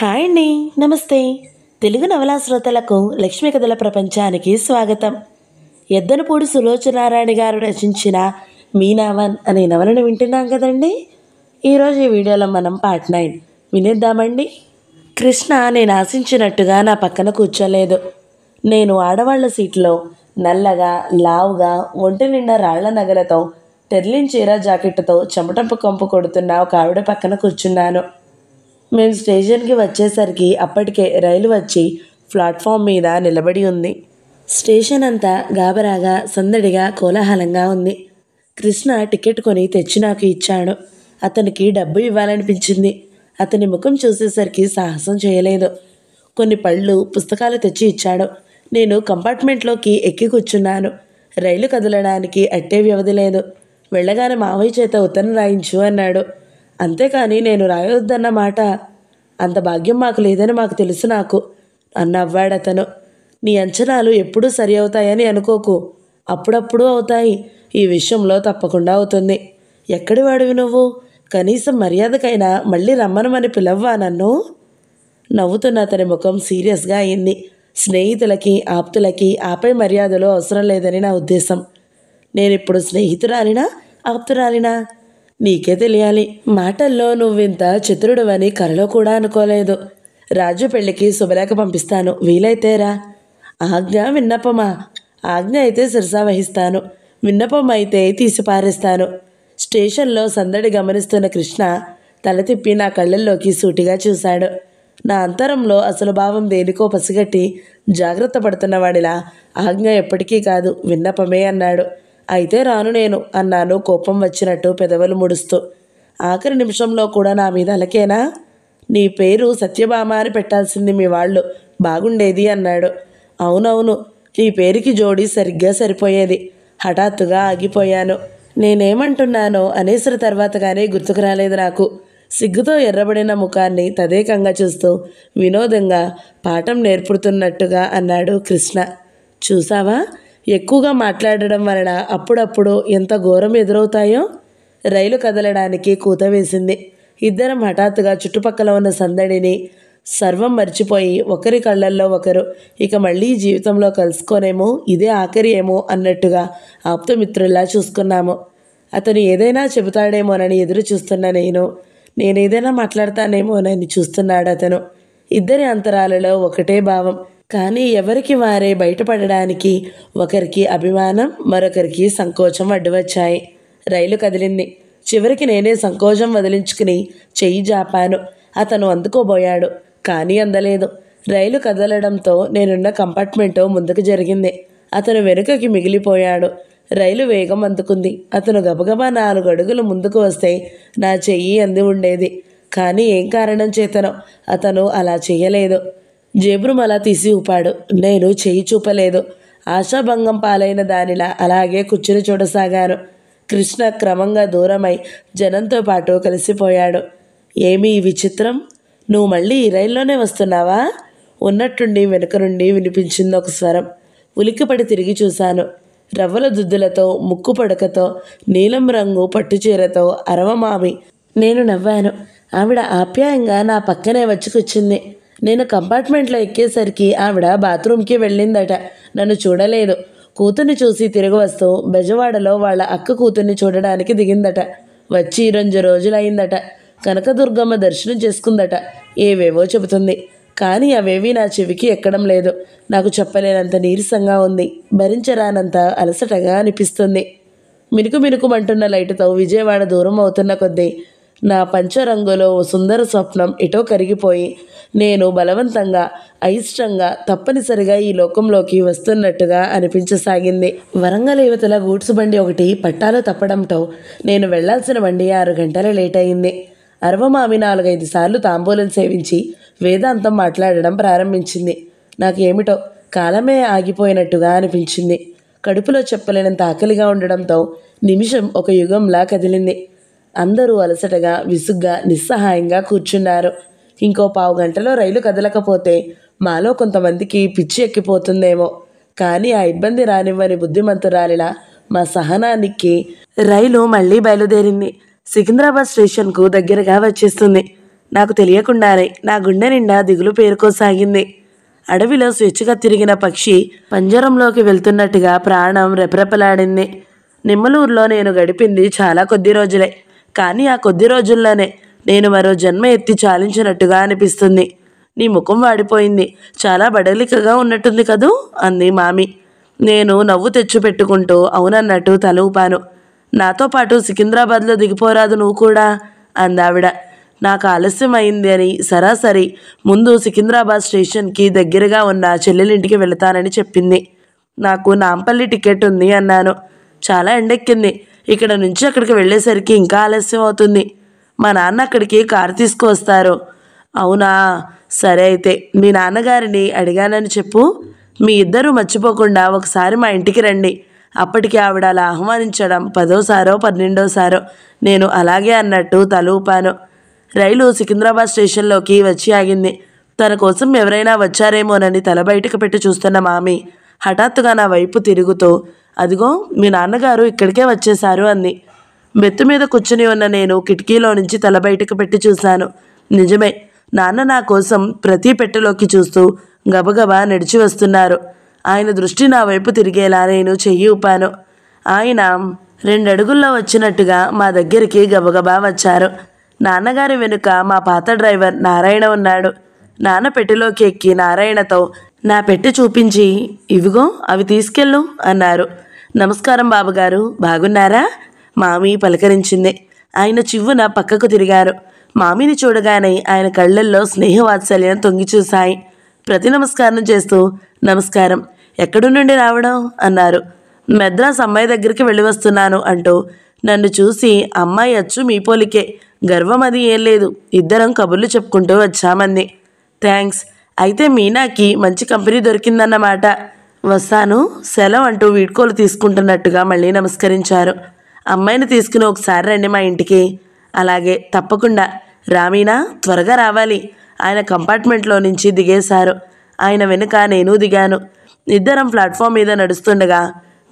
Hi అండి. నమస్తే. తెలుగు నవలా శ్రోతలకు లక్ష్మీ కథల ప్రపంచానికి స్వాగతం. ఎద్దనపూడి సులోచనారాయణ గారు రచించిన మీనావన్ అనే నవలను వింటున్నాం కదండి. ఈరోజు ఈ వీడియోలో మనం పార్ట్ 9 వినేద్దామండి. కృష్ణ నేను ఆశించినట్టుగా నా పక్కన కూర్చోలేదు. నేను ఆడవాళ్ల సీట్లో నల్లగా లావుగా ఒంటి నిండా రాళ్ల నగలతో టెర్లిన్ చీర జాకెట్తో చెమటంపు కంపు కొడుతున్న ఒక ఆవిడ పక్కన కూర్చున్నాను. మేము స్టేషన్కి వచ్చేసరికి అప్పటికే రైలు వచ్చి ప్లాట్ఫామ్ మీద నిలబడి ఉంది. స్టేషన్ అంతా గాబరాగా సందడిగా కోలాహలంగా ఉంది. కృష్ణ టికెట్ కొని తెచ్చి నాకు ఇచ్చాడు. అతనికి డబ్బు ఇవ్వాలనిపించింది. అతని ముఖం చూసేసరికి సాహసం చేయలేదు. కొన్ని పళ్ళు పుస్తకాలు తెచ్చి ఇచ్చాడు. నేను కంపార్ట్మెంట్లోకి ఎక్కి కూర్చున్నాను. రైలు కదలడానికి అట్టే వ్యవధి లేదు. వెళ్ళగానే మావయ్య చేత ఉత్తరం రాయించు అన్నాడు. అంతేకాని నేను రాయొద్దన్న మాట. అంత భాగ్యం మాకు లేదని మాకు తెలుసు నాకు అన్నవ్వాడతను. నీ అంచనాలు ఎప్పుడూ సరి అవుతాయని అనుకోకు. అప్పుడప్పుడు అవుతాయి. ఈ విషయంలో తప్పకుండా అవుతుంది. ఎక్కడి వాడివి నువ్వు? కనీసం మర్యాదకైనా మళ్ళీ రమ్మనమని పిలవ్వా నన్ను? నవ్వుతున్న అతని ముఖం సీరియస్గా అయింది. స్నేహితులకి ఆప్తులకి ఆపై మర్యాదలు అవసరం లేదని నా ఉద్దేశం. నేనిప్పుడు స్నేహితురాలినా ఆప్తురాలినా నీకే తెలియాలి. మాటల్లో నువ్వింత చతురుడవని కలలో కూడా అనుకోలేదు. రాజు పెళ్లికి శుభలేఖ పంపిస్తాను, వీలైతేరా. ఆజ్ఞ విన్నపమా? ఆజ్ఞ అయితే శిరసా వహిస్తాను, విన్నపం అయితే తీసి పారేస్తాను. స్టేషన్లో సందడి గమనిస్తున్న కృష్ణ తల తిప్పి నా కళ్ళల్లోకి సూటిగా చూశాడు. నా అంతరంలో అసలు భావం దేనికో పసిగట్టి జాగ్రత్త పడుతున్నవాడిలా ఆజ్ఞ ఎప్పటికీ కాదు, విన్నపమే అన్నాడు. అయితే రాను నేను అన్నాను కోపం వచ్చినట్టు పెదవులు ముడుస్తూ. ఆఖరి నిమిషంలో కూడా నా మీద అలకేనా? నీ పేరు సత్యభామ అని పెట్టాల్సింది మీ వాళ్ళు, బాగుండేది అన్నాడు. అవునవును, నీ పేరుకి జోడి సరిగ్గా సరిపోయేది. హఠాత్తుగా ఆగిపోయాను. నేనేమంటున్నానో అనేసరి తర్వాత కానీ గుర్తుకు రాలేదు నాకు. సిగ్గుతో ఎర్రబడిన ముఖాన్ని తదేకంగా చూస్తూ వినోదంగా పాఠం నేర్పుతున్నట్టుగా అన్నాడు కృష్ణ. చూసావా, ఎక్కువగా మాట్లాడడం వలన అప్పుడప్పుడు ఎంత ఘోరం ఎదురవుతాయో. రైలు కదలడానికి కూత వేసింది. ఇద్దరం హఠాత్తుగా చుట్టుపక్కల ఉన్న సందడిని సర్వం మర్చిపోయి ఒకరి కళ్ళల్లో ఒకరు ఇక మళ్ళీ జీవితంలో కలుసుకోనేమో, ఇదే ఆఖరి ఏమో అన్నట్టుగా ఆప్తమిత్రుల్లా చూసుకున్నాము. అతను ఏదైనా చెబుతాడేమోనని ఎదురు చూస్తున్న నేనేదైనా మాట్లాడతానేమోనని చూస్తున్నాడు అతను. ఇద్దరి అంతరాలలో ఒకటే భావం. కానీ ఎవరికి వారే బయటపడడానికి ఒకరికి అభిమానం, మరొకరికి సంకోచం అడ్డువచ్చాయి. రైలు కదిలింది. చివరికి నేనే సంకోచం వదిలించుకుని చెయ్యి జాపాను. అతను అందుకోబోయాడు, కానీ అందలేదు. రైలు కదలడంతో నేనున్న కంపార్ట్మెంటు ముందుకు జరిగింది. అతను వెనుకకి మిగిలిపోయాడు. రైలు వేగం అందుకుంది. అతను గబగబా 4 అడుగులు ముందుకు వస్తే నా చెయ్యి అంది ఉండేది. కానీ ఏం కారణం చేతనో అతను అలా చెయ్యలేదు. జేబురుమలా తీసి ఊపాడు. నేను చెయ్యి చూపలేదు. ఆశాభంగం పాలైన దానిలా అలాగే కూర్చుని చూడసాగాను. కృష్ణ క్రమంగా దూరమై జనంతో పాటు కలిసిపోయాడు. ఏమీ విచిత్రం, నువ్వు మళ్ళీ ఈ రైల్లోనే వస్తున్నావా? ఉన్నట్టుండి వెనుక నుండి వినిపించింది ఒక స్వరం. ఉలిక్కిపడి తిరిగి చూశాను. రవ్వల దుద్దులతో, ముక్కు పడకతో, నీలం రంగు పట్టుచీరతో అరవమామి. నేను నవ్వాను. ఆవిడ ఆప్యాయంగా నా పక్కనే వచ్చి కూర్చుంది. నేను కంపార్ట్మెంట్లో ఎక్కేసరికి ఆవిడ బాత్రూంకి వెళ్ళిందట. నన్ను చూడలేదు. కూతుర్ని చూసి తిరిగి వస్తూ బెజవాడలో వాళ్ళ అక్క కూతుర్ని చూడడానికి దిగిందట. వచ్చి 2 రోజులైందట. కనకదుర్గమ్మ దర్శనం చేసుకుందట. ఏవేవో చెబుతుంది. కానీ అవేవీ నా చెవికి ఎక్కడం లేదు. నాకు చెప్పలేనంత నీరసంగా ఉంది. భరించరానంత అలసటగా అనిపిస్తుంది. మినుకు మినుకుమంటున్న లైటుతో విజయవాడ దూరం అవుతున్న కొద్దీ నా పంచరంగులో సుందర స్వప్నం ఎటో కరిగిపోయి నేను బలవంతంగా అయిష్టంగా తప్పనిసరిగా ఈ లోకంలోకి వస్తున్నట్టుగా అనిపించసాగింది. వరంగల్ యువతల గూడ్స్ బండి ఒకటి పట్టాలు తప్పడంతో నేను వెళ్లాల్సిన బండి 6 గంటలు లేట్ అయింది. అరవమామి 4-5 సార్లు తాంబూలం సేవించి వేదాంతం మాట్లాడడం ప్రారంభించింది. నాకేమిటో కాలమే ఆగిపోయినట్టుగా అనిపించింది. కడుపులో చెప్పలేనంత ఆకలిగా ఉండడంతో నిమిషం ఒక యుగంలా కదిలింది. అందరూ అలసటగా విసుగ్గా నిస్సహాయంగా కూర్చున్నారు. ఇంకో 15 గంటలో రైలు కదలకపోతే మాలో కొంతమందికి పిచ్చి ఎక్కిపోతుందేమో. కానీ ఆ ఇబ్బంది రానివ్వని బుద్ధిమంతురాలిలా మా సహనానికి రైలు మళ్ళీ బయలుదేరింది. సికింద్రాబాద్ స్టేషన్కు దగ్గరగా వచ్చేస్తుంది. నాకు తెలియకుండానే నా గుండె నిండా దిగులు పేరుకోసాగింది. అడవిలో స్వేచ్ఛగా తిరిగిన పక్షి పంజరంలోకి వెళ్తున్నట్టుగా ప్రాణం రెపరెపలాడింది. నిమ్మలూరులో నేను గడిపింది చాలా కొద్ది రోజులే, కానీ ఆ కొద్ది రోజుల్లోనే నేను మరో జన్మ ఎత్తి చాలించినట్టుగా అనిపిస్తుంది. నీ ముఖం వాడిపోయింది, చాలా బడలికగా ఉన్నట్టుంది కదూ అంది మామి. నేను నవ్వు తెచ్చిపెట్టుకుంటూ అవునన్నట్టు తల ఊపాను. నాతో పాటు సికింద్రాబాద్లో దిగిపోరాదు నువ్వు కూడా అందావిడ. నాకు ఆలస్యం అయింది అని సరాసరి ముందు సికింద్రాబాద్ స్టేషన్కి దగ్గరగా ఉన్న చెల్లెలింటికి వెళతానని చెప్పింది. నాకు నాంపల్లి టికెట్ ఉంది అన్నాను. చాలా ఎండెక్కింది, ఇక్కడ నుంచి అక్కడికి వెళ్ళేసరికి ఇంకా ఆలస్యం అవుతుంది. మా నాన్న అక్కడికి కారు తీసుకువస్తారు. అవునా, సరే అయితే మీ నాన్నగారిని అడిగానని చెప్పు. మీ ఇద్దరూ మర్చిపోకుండా ఒకసారి మా ఇంటికి రండి. అప్పటికి ఆవిడ అలా ఆహ్వానించడం 10వ సారో 12వ సారో. నేను అలాగే అన్నట్టు తల ఊపాను. రైలు సికింద్రాబాద్ స్టేషన్లోకి వచ్చి ఆగింది. తన కోసం ఎవరైనా వచ్చారేమోనని తల బయటకు పెట్టి చూస్తున్న మామి హఠాత్తుగా నా వైపు తిరుగుతూ, అదిగో మీ నాన్నగారు ఇక్కడికే వచ్చేశారు అంది. బెత్తు మీద కూర్చుని ఉన్న నేను కిటికీలో నుంచి తల బయటకు పెట్టి చూశాను. నిజమే, నాన్న నా కోసం ప్రతి పెట్టెలోకి చూస్తూ గబగబా నడిచి వస్తున్నారు. ఆయన దృష్టి నా వైపు తిరిగేలా నేను చెయ్యి ఊపాను. ఆయన 2 అడుగుల్లో వచ్చినట్టుగా మా దగ్గరికి గబగబా వచ్చారు. నాన్నగారి వెనుక మా పాత డ్రైవర్ నారాయణ ఉన్నాడు. నాన్న పెట్టెలోకి ఎక్కి నారాయణతో నా పెట్టె చూపించి, ఇవిగో అవి తీసుకెళ్ళు అన్నారు. నమస్కారం బాబుగారు, బాగున్నారా? మామి పలకరించింది. ఆయన చివ్వున పక్కకు తిరిగారు. మామిని చూడగానే ఆయన కళ్ళల్లో స్నేహవాత్సల్యం తొంగి చూశాయి. ప్రతి నమస్కారం చేస్తూ, నమస్కారం, ఎక్కడి నుండి రావడం అన్నారు. మెద్రాస్ అమ్మాయి దగ్గరికి వెళ్ళి వస్తున్నాను అంటూ నన్ను చూసి, అమ్మాయి అచ్చు మీ పోలికే, గర్వం అది ఏం లేదు, ఇద్దరం కబుర్లు చెప్పుకుంటూ వచ్చామంది. థ్యాంక్స్, అయితే మీనాకి మంచి కంపెనీ దొరికిందన్నమాట. వస్తాను, సెలవు అంటూ వీడ్కోలు తీసుకుంటున్నట్టుగా మళ్ళీ నమస్కరించారు. అమ్మాయిని తీసుకుని ఒకసారి రండి మా ఇంటికి. అలాగే, తప్పకుండా రామీనా, త్వరగా రావాలి. ఆయన కంపార్ట్మెంట్లో నుంచి దిగేశారు. ఆయన వెనుక నేను దిగాను. ఇద్దరం ప్లాట్ఫామ్ మీద నడుస్తుండగా,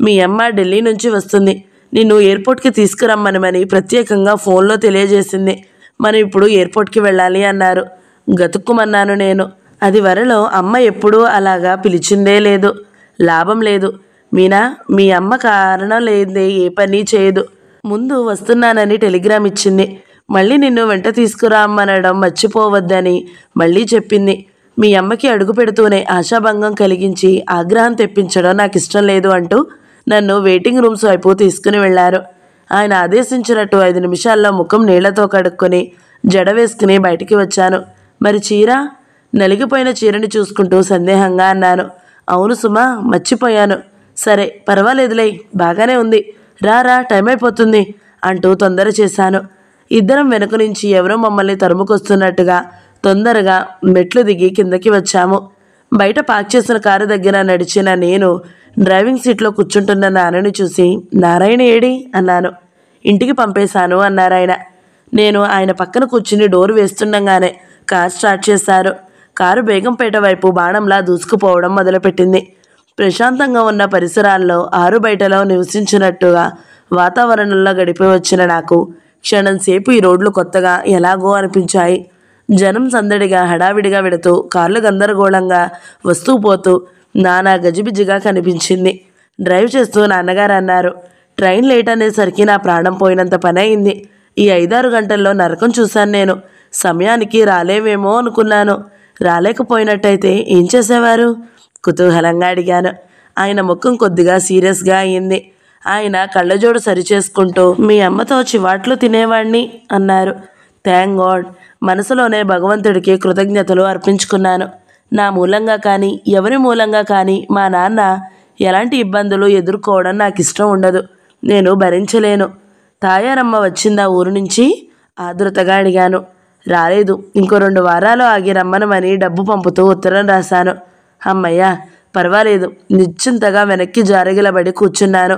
మీ అమ్మ ఢిల్లీ నుంచి వస్తుంది, నిన్ను ఎయిర్పోర్ట్కి తీసుకురమ్మనమని ప్రత్యేకంగా ఫోన్లో తెలియజేసింది. మనం ఇప్పుడు ఎయిర్పోర్ట్కి వెళ్ళాలి అన్నారు. గతుక్కుమన్నాను నేను. అది వరలో అమ్మ ఎప్పుడూ అలాగా పిలిచిందే లేదు. లాభం లేదు మీనా, మీ అమ్మ కారణం లేదే ఏ పని చేయదు. ముందు వస్తున్నానని టెలిగ్రామ్ ఇచ్చింది. మళ్ళీ నిన్ను వెంట తీసుకురామ్మనడం మర్చిపోవద్దని మళ్ళీ చెప్పింది. మీ అమ్మకి అడుగు పెడుతూనే ఆశాభంగం కలిగించి ఆగ్రహం తెప్పించడం నాకు ఇష్టం లేదు అంటూ నన్ను వెయిటింగ్ రూమ్స్ వైపు తీసుకుని వెళ్లారు. ఆయన ఆదేశించినట్టు 5 నిమిషాల్లో ముఖం నీళ్లతో కడుక్కొని జడ వేసుకుని బయటికి వచ్చాను. మరి చీర? నలిగిపోయిన చీరని చూసుకుంటూ సందేహంగా అన్నాను. అవును సుమా, మర్చిపోయాను. సరే పర్వాలేదులే, బాగానే ఉంది, రా టైం అయిపోతుంది అంటూ తొందర చేశాను. ఇద్దరం వెనుక నుంచి ఎవరో మమ్మల్ని తరుముకొస్తున్నట్టుగా తొందరగా మెట్లు దిగి కిందకి వచ్చాము. బయట పార్క్ చేసిన కారు దగ్గర నడిచిన నేను డ్రైవింగ్ సీట్లో కూర్చుంటున్న నాన్నని చూసి, నారాయణ ఏడి అన్నాను. ఇంటికి పంపేశాను అన్నారాయన. నేను ఆయన పక్కన కూర్చుని డోర్ వేస్తుండగానే కారు స్టార్ట్ చేశారు. కారు బేగంపేట వైపు బాణంలా దూసుకుపోవడం మొదలుపెట్టింది. ప్రశాంతంగా ఉన్న పరిసరాల్లో ఆరు బయటలో నివసించినట్టుగా వాతావరణంలో గడిపి వచ్చిన నాకు క్షణంసేపు ఈ రోడ్లు కొత్తగా ఎలాగో అనిపించాయి. జనం సందడిగా హడావిడిగా వెడుతూ, కార్లు గందరగోళంగా వస్తూ పోతూ నానా గజిబిజిగా కనిపించింది. డ్రైవ్ చేస్తూ నాన్నగారు అన్నారు, ట్రైన్ లేట్ అనేసరికి నా ప్రాణం పోయినంత పని అయింది. ఈ 5-6 గంటల్లో నరకం చూశాను నేను. సమయానికి రాలేవేమో అనుకున్నాను. రాలేకపోయినట్టయితే ఏం చేసేవారు? కుతూహలంగా అడిగాను. ఆయన ముఖం కొద్దిగా సీరియస్గా అయ్యింది. ఆయన కళ్ళజోడు సరిచేసుకుంటూ, మీ అమ్మతో చివాట్లు తినేవాణ్ణి అన్నారు. థ్యాంక్ గాడ్, మనసులోనే భగవంతుడికి కృతజ్ఞతలు అర్పించుకున్నాను. నా మూలంగా కానీ ఎవరి మూలంగా కానీ మా నాన్న ఎలాంటి ఇబ్బందులు ఎదుర్కోవడం నాకు ఇష్టం ఉండదు. నేను భరించలేను. తాయారమ్మ వచ్చిందా ఊరు నుంచి? ఆదురతగా అడిగాను. రాలేదు, ఇంకో 2 వారాలు ఆగి రమ్మనమని డబ్బు పంపుతూ ఉత్తరం రాశాను. అమ్మయ్య, పర్వాలేదు. నిశ్చింతగా వెనక్కి జారగిలబడి కూర్చున్నాను.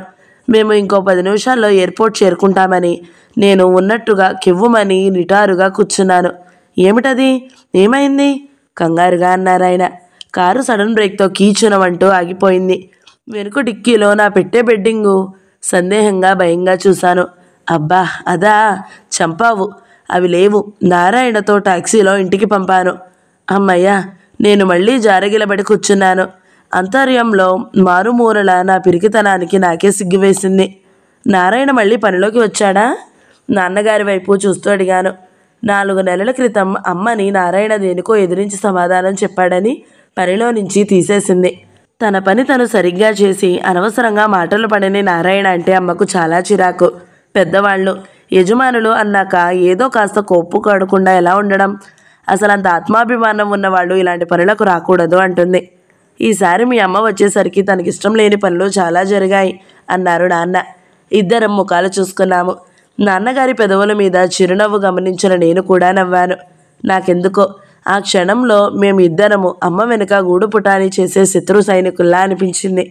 మేము ఇంకో 10 నిమిషాల్లో ఎయిర్పోర్ట్ చేరుకుంటామని నేను ఉన్నట్టుగా కివ్వుమని నిటారుగా కూర్చున్నాను. ఏమిటది? ఏమైంది? కంగారుగా అన్నారాయన. కారు సడన్ బ్రేక్తో కీచునమంటూ ఆగిపోయింది. వెనుక డిక్కీలో నా పెట్టే బెడ్డింగు. సందేహంగా భయంగా చూశాను. అబ్బా, అదా, చంపావు. అవి లేవు. నారాయణతో టాక్సీలో ఇంటికి పంపాను. అమ్మయ్యా, నేను మళ్ళీ జారగిలబడి కూర్చున్నాను. అంతర్యంలో మారుమూరల నా పిరికితనానికి నాకే సిగ్గువేసింది. నారాయణ మళ్ళీ పనిలోకి వచ్చాడా? నాన్నగారి వైపు చూస్తూ అడిగాను. 4 నెలల క్రితం అమ్మని నారాయణ దేనికో ఎదిరించి సమాధానం చెప్పాడని పనిలో నుంచి తీసేసింది. తన పని తను సరిగ్గా చేసి అనవసరంగా మాటలు పడని నారాయణ అంటే అమ్మకు చాలా చిరాకు. పెద్దవాళ్ళు, యజమానులు అన్నాక ఏదో కాస్త కొప్పు కడకుండా ఎలా ఉండడం? అసలు అంత ఆత్మాభిమానం ఉన్నవాళ్ళు ఇలాంటి పనులకు రాకూడదు అంటుంది. ఈసారి మీ అమ్మ వచ్చేసరికి తనకిష్టం లేని పనులు చాలా జరిగాయి అన్నారు నాన్న. ఇద్దరం ముఖాలు చూసుకున్నాము. నాన్నగారి పెదవుల మీద చిరునవ్వు గమనించిన నేను కూడా నవ్వాను. నాకెందుకో ఆ క్షణంలో మేమిద్దరము అమ్మ వెనుక గూడు పుటాని చేసే శత్రు సైనికుల్లా అనిపించింది.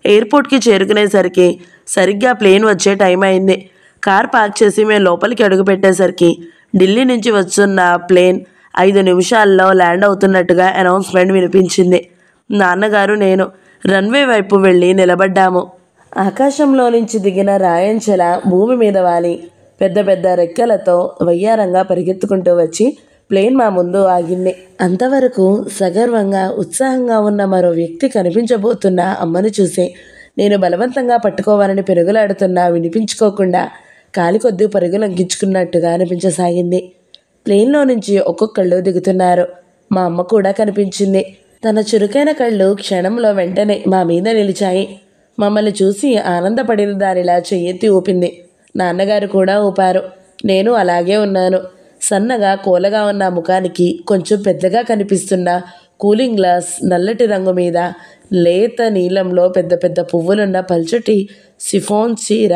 ఎయిర్పోర్ట్కి చేరుకునేసరికి సరిగ్గా ప్లేన్ వచ్చే టైం అయింది. కార్ పార్క్ చేసి మేము లోపలికి అడుగుపెట్టేసరికి ఢిల్లీ నుంచి వస్తున్న ప్లేన్ 5 నిమిషాల్లో ల్యాండ్ అవుతున్నట్టుగా అనౌన్స్మెంట్ వినిపించింది. నాన్నగారు నేను రన్వే వైపు వెళ్ళి నిలబడ్డాము. ఆకాశంలో నుంచి దిగిన రాయంచల భూమి మీద వాలి పెద్ద పెద్ద రెక్కలతో వయ్యారంగా పరిగెత్తుకుంటూ వచ్చి ప్లేన్ మా ముందు ఆగింది. అంతవరకు సగర్వంగా ఉత్సాహంగా ఉన్న మరో వ్యక్తి కనిపించబోతున్న అమ్మను చూసి నేను బలవంతంగా పట్టుకోవాలని పెరుగులాడుతున్నా వినిపించుకోకుండా కాలికొద్ది పరుగులంకించుకున్నట్టుగా అనిపించసాగింది. ప్లేన్లో నుంచి ఒక్కొక్కళ్ళు దిగుతున్నారు. మా అమ్మ కూడా కనిపించింది. తన చురుకైన కళ్ళు క్షణంలో వెంటనే మా మీద నిలిచాయి. మమ్మల్ని చూసి ఆనందపడిన దానిలా చెయ్యెత్తి ఊపింది. నాన్నగారు కూడా ఊపారు. నేను అలాగే ఉన్నాను. సన్నగా కోలగా ఉన్న ముఖానికి కొంచెం పెద్దగా కనిపిస్తున్న కూలింగ్ గ్లాస్ నల్లటి రంగు మీద లేత నీలంలో పెద్ద పెద్ద పువ్వులున్న పల్చటి సిఫాన్ చీర,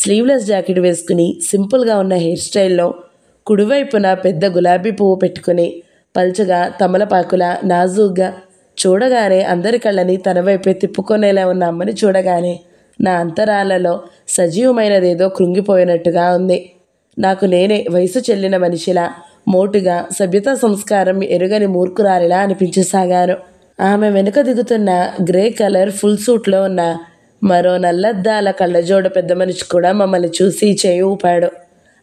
స్లీవ్లెస్ జాకెట్ వేసుకుని సింపుల్గా ఉన్న హెయిర్ స్టైల్లో కుడివైపున పెద్ద గులాబీ పువ్వు పెట్టుకుని పల్చగా తమలపాకులా నాజూగ్గా చూడగానే అందరి కళ్ళని తన వైపే తిప్పుకొనేలా ఉన్న అమ్మని చూడగానే నా అంతరాలలో సజీవమైనదేదో కృంగిపోయినట్టుగా ఉంది. నాకు నేనే వయసు చెల్లిన మనిషిలా మోటుగా సభ్యతా సంస్కారం ఎరుగని మూర్ఖురాలిలా అనిపించసాగాను. ఆమె వెనుక దిగుతున్న గ్రే కలర్ ఫుల్ సూట్లో ఉన్న మరో నల్లద్దాల కళ్ళజోడ పెద్ద మనిషి కూడా మమ్మల్ని చూసి చేయి ఊపాడు.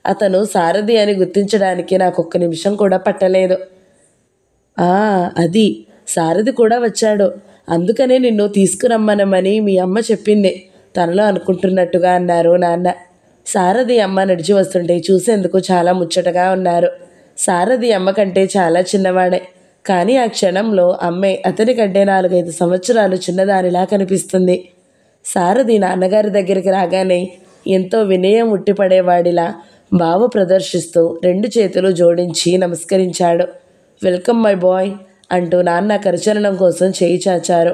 అతను సారథి అని గుర్తించడానికి నాకు 1 నిమిషం కూడా పట్టలేదు. అది సారథి కూడా వచ్చాడు. అందుకనే నిన్ను తీసుకురమ్మనమని మీ అమ్మ చెప్పింది తనలో అనుకుంటున్నట్టుగా అన్నారు నాన్న. సారథి అమ్మ నడిచి వస్తుంటే చూసేందుకు చాలా ముచ్చటగా ఉన్నారు. సారథి అమ్మ కంటే చాలా చిన్నవాడే, కానీ ఆ క్షణంలో అమ్మే అతని కంటే 4-5 సంవత్సరాలు చిన్నదానిలా కనిపిస్తుంది. సారథి నాన్నగారి దగ్గరికి రాగానే ఎంతో వినయం ఉట్టిపడేవాడిలా భావ ప్రదర్శిస్తూ 2 చేతులు జోడించి నమస్కరించాడు. వెల్కమ్ మై బాయ్ అంటూ నాన్న కరచలనం కోసం చేయి చాచారు.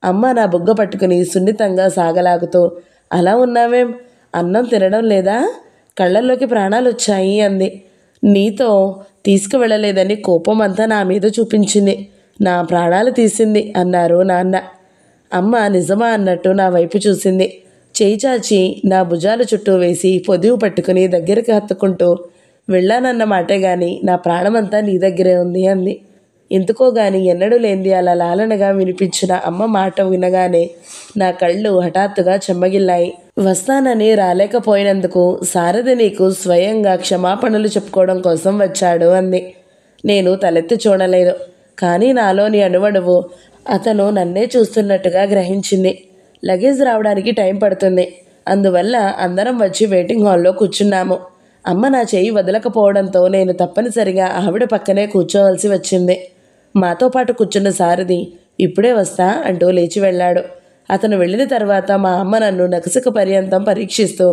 అమ్మ నా బుగ్గ పట్టుకుని సున్నితంగా సాగలాగుతూ, అలా ఉన్నావేం, అన్నం తినడం లేదా, కళ్ళల్లోకి ప్రాణాలు వచ్చాయి అంది. నీతో తీసుకువెళ్ళలేదని కోపం అంతా నా మీద చూపించింది. నా ప్రాణాలు తీసింది అన్నారు నాన్న. అమ్మ నిజమా అన్నట్టు నా వైపు చూసింది. చేయి చాచి నా భుజాల చుట్టూ వేసి పొదివు పట్టుకుని దగ్గరికి హత్తుకుంటూ, వెళ్ళానన్న మాటే గాని నా ప్రాణమంతా నీ దగ్గరే ఉంది అంది. ఎందుకో గాని ఎన్నడూ లేనిది అలా లాలనగా వినిపించిన అమ్మ మాట వినగానే నా కళ్ళు హఠాత్తుగా చెమ్మగిల్లాయి. వస్తానని రాలేకపోయినందుకు సారథి నీకు స్వయంగా క్షమాపణలు చెప్పుకోవడం కోసం వచ్చాడు అంది. నేను తలెత్తి చూడలేదు, కానీ నాలోని అణువణువు అతను నన్నే చూస్తున్నట్టుగా గ్రహించింది. లగేజ్ రావడానికి టైం పడుతుంది. అందువల్ల అందరం వచ్చి వెయిటింగ్ హాల్లో కూర్చున్నాము. అమ్మ నా చేయి వదలకపోవడంతో నేను తప్పనిసరిగా ఆవిడ పక్కనే కూర్చోవలసి వచ్చింది. మాతో పాటు కూర్చున్న సారథి ఇప్పుడే వస్తా అంటూ లేచి వెళ్ళాడు. అతను వెళ్ళిన తర్వాత మా అమ్మ నన్ను నకసిక పర్యంతం పరీక్షిస్తూ,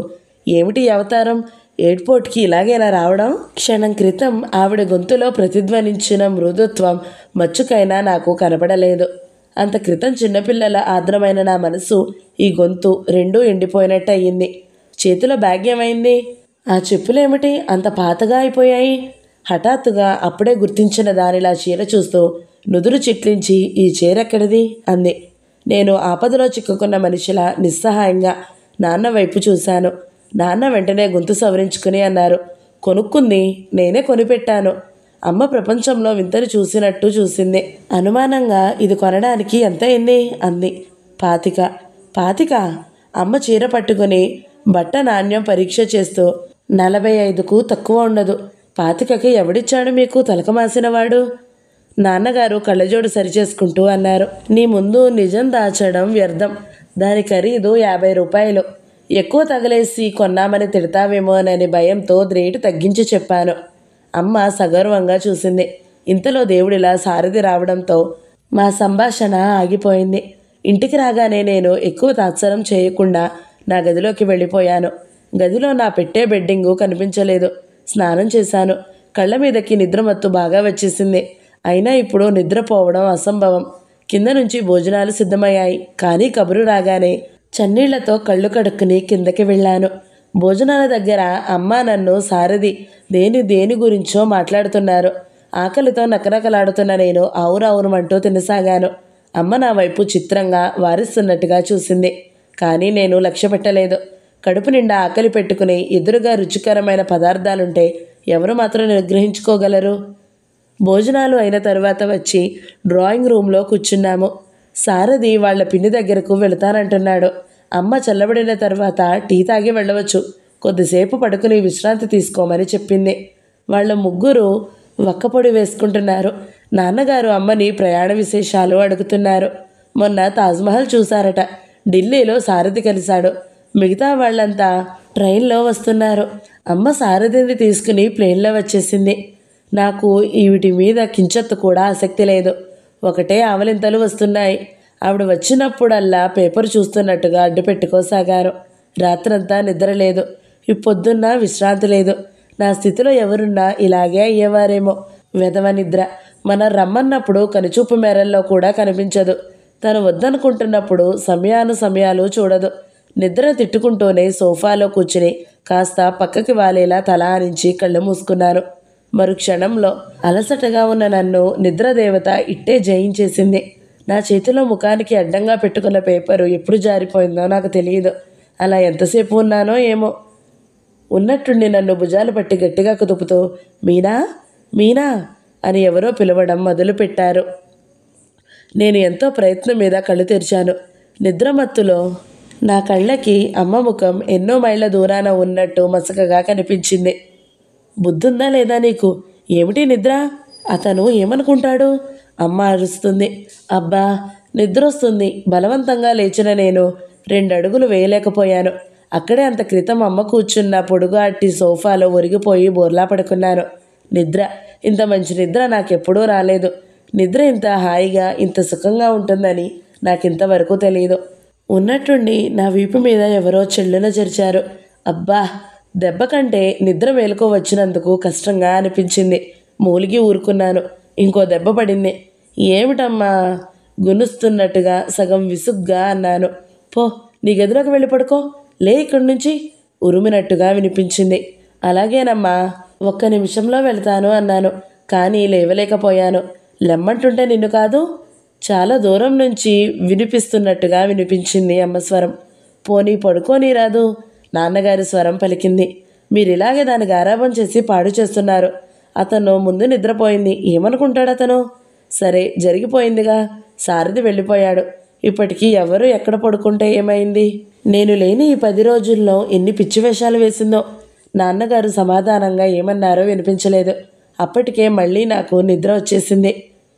ఏమిటి అవతారం, ఎయిర్పోర్ట్కి ఇలాగేలా రావడం? క్షణం క్రితం ఆవిడ గొంతులో ప్రతిధ్వనించిన మృదుత్వం మచ్చుకైనా నాకు కనపడలేదు. అంత క్రితం చిన్నపిల్లల ఆర్ద్రమైన నా మనసు ఈ గొంతు రెండూ ఎండిపోయినట్టు అయ్యింది. చేతిలో బ్యాగ్ ఏమైంది? ఆ చెప్పులేమిటి అంత పాతగా అయిపోయాయి? హఠాత్తుగా అప్పుడే గుర్తించిన దానిలా చీర చూస్తూ నుదురు చిట్లించి, ఈ చీర ఎక్కడిది అంది. నేను ఆపదలో చిక్కుకున్న మనిషిలా నిస్సహాయంగా నాన్న వైపు చూశాను. నాన్న వెంటనే గొంతు సవరించుకుని అన్నారు, కొనుక్కుంది, నేనే కొనిపెట్టాను. అమ్మ ప్రపంచంలో వింతను చూసినట్టు చూసింది. అనుమానంగా, ఇది కొనడానికి ఎంత అయింది అంది. 25. 25? అమ్మ చీర పట్టుకుని బట్ట నాణ్యం పరీక్ష చేస్తూ, 45కు తక్కువ ఉండదు. పాతికకి ఎవడిచ్చాడు మీకు తలక మాసినవాడు? నాన్నగారు కళ్ళజోడు సరిచేసుకుంటూ అన్నారు. నీ ముందు నిజం దాచడం వ్యర్థం. దాని ఖరీదు 50 రూపాయలు. ఎక్కువ తగలేసి కొన్నామని తిడతావేమోనని భయంతో రేటు తగ్గించి చెప్పాను. అమ్మ సగర్వంగా చూసింది. ఇంతలో దేవుడిలా సారథి రావడంతో మా సంభాషణ ఆగిపోయింది. ఇంటికి రాగానే నేను ఎక్కువ తాత్సరం చేయకుండా నా గదిలోకి వెళ్ళిపోయాను. గదిలో నా పెట్టే బెడ్డింగు కనిపించలేదు. స్నానం చేశాను. కళ్ళ మీదకి నిద్రమత్తు బాగా వచ్చేసింది. అయినా ఇప్పుడు నిద్రపోవడం అసంభవం. కింద నుంచి భోజనాలు సిద్ధమయ్యాయి. కానీ కబురు రాగానే చన్నీళ్లతో కళ్ళు కడుక్కుని కిందకి వెళ్ళాను. భోజనాల దగ్గర అమ్మ నన్ను సారథి దేని గురించో మాట్లాడుతున్నారు. ఆకలితో నకనకలాడుతున్న నేను ఆవురావురమంటూ తినసాగాను. అమ్మ నా వైపు చిత్రంగా వారిస్తున్నట్టుగా చూసింది. కానీ నేను లక్ష్య పెట్టలేదు. కడుపు నిండా ఆకలి పెట్టుకుని ఎదురుగా రుచికరమైన పదార్థాలుంటే ఎవరు మాత్రం నిగ్రహించుకోగలరు? భోజనాలు అయిన తరువాత వచ్చి డ్రాయింగ్ రూమ్లో కూర్చున్నాము. సారథి వాళ్ళ పిన్ని దగ్గరకు వెళతానంటున్నాడు. అమ్మ చల్లబడిన తర్వాత టీ తాగి వెళ్ళవచ్చు, కొద్దిసేపు పడుకుని విశ్రాంతి తీసుకోమని చెప్పింది. వాళ్ళ ముగ్గురు వక్కపొడి వేసుకుంటున్నారు. నాన్నగారు అమ్మని ప్రయాణ విశేషాలు అడుగుతున్నారు. మొన్న తాజ్మహల్ చూశారట. ఢిల్లీలో సారథి కలిశాడు. మిగతా వాళ్ళంతా ట్రైన్లో వస్తున్నారు. అమ్మ సారథిని తీసుకుని ప్లేన్లో వచ్చేసింది. నాకు వీటి మీద కించత్తు కూడా ఆసక్తి లేదు. ఒకటే ఆవలింతలు వస్తున్నాయి. ఆవిడ వచ్చినప్పుడల్లా పేపర్ చూస్తున్నట్టుగా అడ్డు పెట్టుకోసాగారు. రాత్రంతా నిద్ర లేదు. పొద్దున్న విశ్రాంతి లేదు. నా స్థితిలో ఎవరున్నా ఇలాగే అయ్యేవారేమో. వెధవ నిద్ర. మనం రమ్మన్నప్పుడు కనుచూపు మేరల్లో కూడా కనిపించదు. తను వద్దనుకుంటున్నప్పుడు సమయాలు చూడదు. నిద్ర తిట్టుకుంటూనే సోఫాలో కూర్చుని కాస్త పక్కకి వాలేలా తల ఆనించి కళ్ళు మూసుకున్నాను. మరుక్షణంలో అలసటగా ఉన్న నన్ను నిద్రదేవత ఇట్టే జయించేసింది. నా చేతిలో ముఖానికి అడ్డంగా పెట్టుకున్న పేపరు ఎప్పుడు జారిపోయిందో నాకు తెలియదు. అలా ఎంతసేపు ఉన్నానో ఏమో. ఉన్నట్టుండి నన్ను భుజాలు పట్టి గట్టిగా కుదుపుతూ మీనా మీనా అని ఎవరో పిలవడం మొదలుపెట్టారు. నేను ఎంతో ప్రయత్నం మీద కళ్ళు తెరిచాను. నిద్రమత్తులో నా కళ్ళకి అమ్మ ముఖం ఎన్నో మైళ్ళ దూరాన ఉన్నట్టు మసకగా కనిపించింది. బుద్ధుందా లేదా నీకు? ఏమిటి నిద్ర? అతను ఏమనుకుంటాడు? అమ్మ అరుస్తుంది. అబ్బా నిద్రొస్తుంది. బలవంతంగా లేచిన నేను 2 అడుగులు వేయలేకపోయాను. అక్కడే అంత క్రితం అమ్మ కూర్చున్న పొడుగాటి సోఫాలో ఒరిగిపోయి బోర్లా పడుకున్నాను. నిద్ర, ఇంత మంచి నిద్ర నాకెప్పుడూ రాలేదు. నిద్ర ఇంత హాయిగా ఇంత సుఖంగా ఉంటుందని నాకింతవరకు తెలియదు. ఉన్నట్టుండి నా వీపు మీద ఎవరో చెల్లున జరిచారు. అబ్బా దెబ్బ కంటే నిద్ర మేలుకో వచ్చినందుకు కష్టంగా అనిపించింది. మూలిగి ఊరుకున్నాను. ఇంకో దెబ్బ పడింది. ఏమిటమ్మా గునుస్తున్నట్టుగా సగం విసుగ్గా అన్నాను. పో నీ గదిలోకి వెళ్ళి పడుకో, లే ఇక్కడి నుంచి ఉరుమినట్టుగా వినిపించింది. అలాగేనమ్మా, 1 నిమిషంలో వెళ్తాను అన్నాను. కానీ లేవలేకపోయాను. లెమ్మంటుంటే నిన్ను కాదు, చాలా దూరం నుంచి వినిపిస్తున్నట్టుగా వినిపించింది అమ్మ స్వరం. పోనీ పడుకోని రాదు, నాన్నగారి స్వరం పలికింది. మీరిలాగే దాన్ని గారాబం చేసి పాడు చేస్తున్నారు. అతను ముందు నిద్రపోయింది. ఏమనుకుంటాడు అతను? సరే జరిగిపోయిందిగా. సారథి వెళ్ళిపోయాడు. ఇప్పటికీ ఎవరు ఎక్కడ పడుకుంటే ఏమైంది? నేను లేని ఈ 10 రోజుల్లో ఎన్ని పిచ్చి వేషాలు వేసిందో. నాన్నగారు సమాధానంగా ఏమన్నారో వినిపించలేదు. అప్పటికే మళ్ళీ నాకు నిద్ర వచ్చేసింది.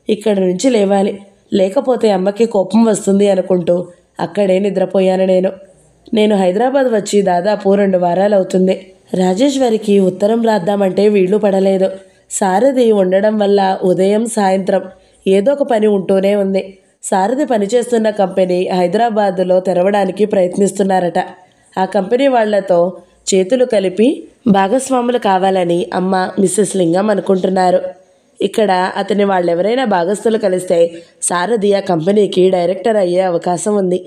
ఇక్కడి నుంచి లేవాలి, లేకపోతే అమ్మకి కోపం వస్తుంది అనుకుంటూ అక్కడే నిద్రపోయాను. నేను హైదరాబాద్ వచ్చి దాదాపు 2 వారాలు అవుతుంది. రాజేశ్వరికి ఉత్తరం రాద్దామంటే వీళ్ళు పడలేదు. సారథి ఉండడం వల్ల ఉదయం సాయంత్రం ఏదో ఒక పని ఉంటూనే ఉంది. సారథి పనిచేస్తున్న కంపెనీ హైదరాబాదులో తెరవడానికి ప్రయత్నిస్తున్నారట. ఆ కంపెనీ వాళ్లతో చేతులు కలిపి భాగస్వాములు కావాలని అమ్మ మిస్సెస్ లింగం అనుకుంటున్నారు. ఇక్కడ అతని వాళ్ళెవరైనా భాగస్థులు కలిస్తే సారథి ఆ కంపెనీకి డైరెక్టర్ అయ్యే అవకాశం ఉంది.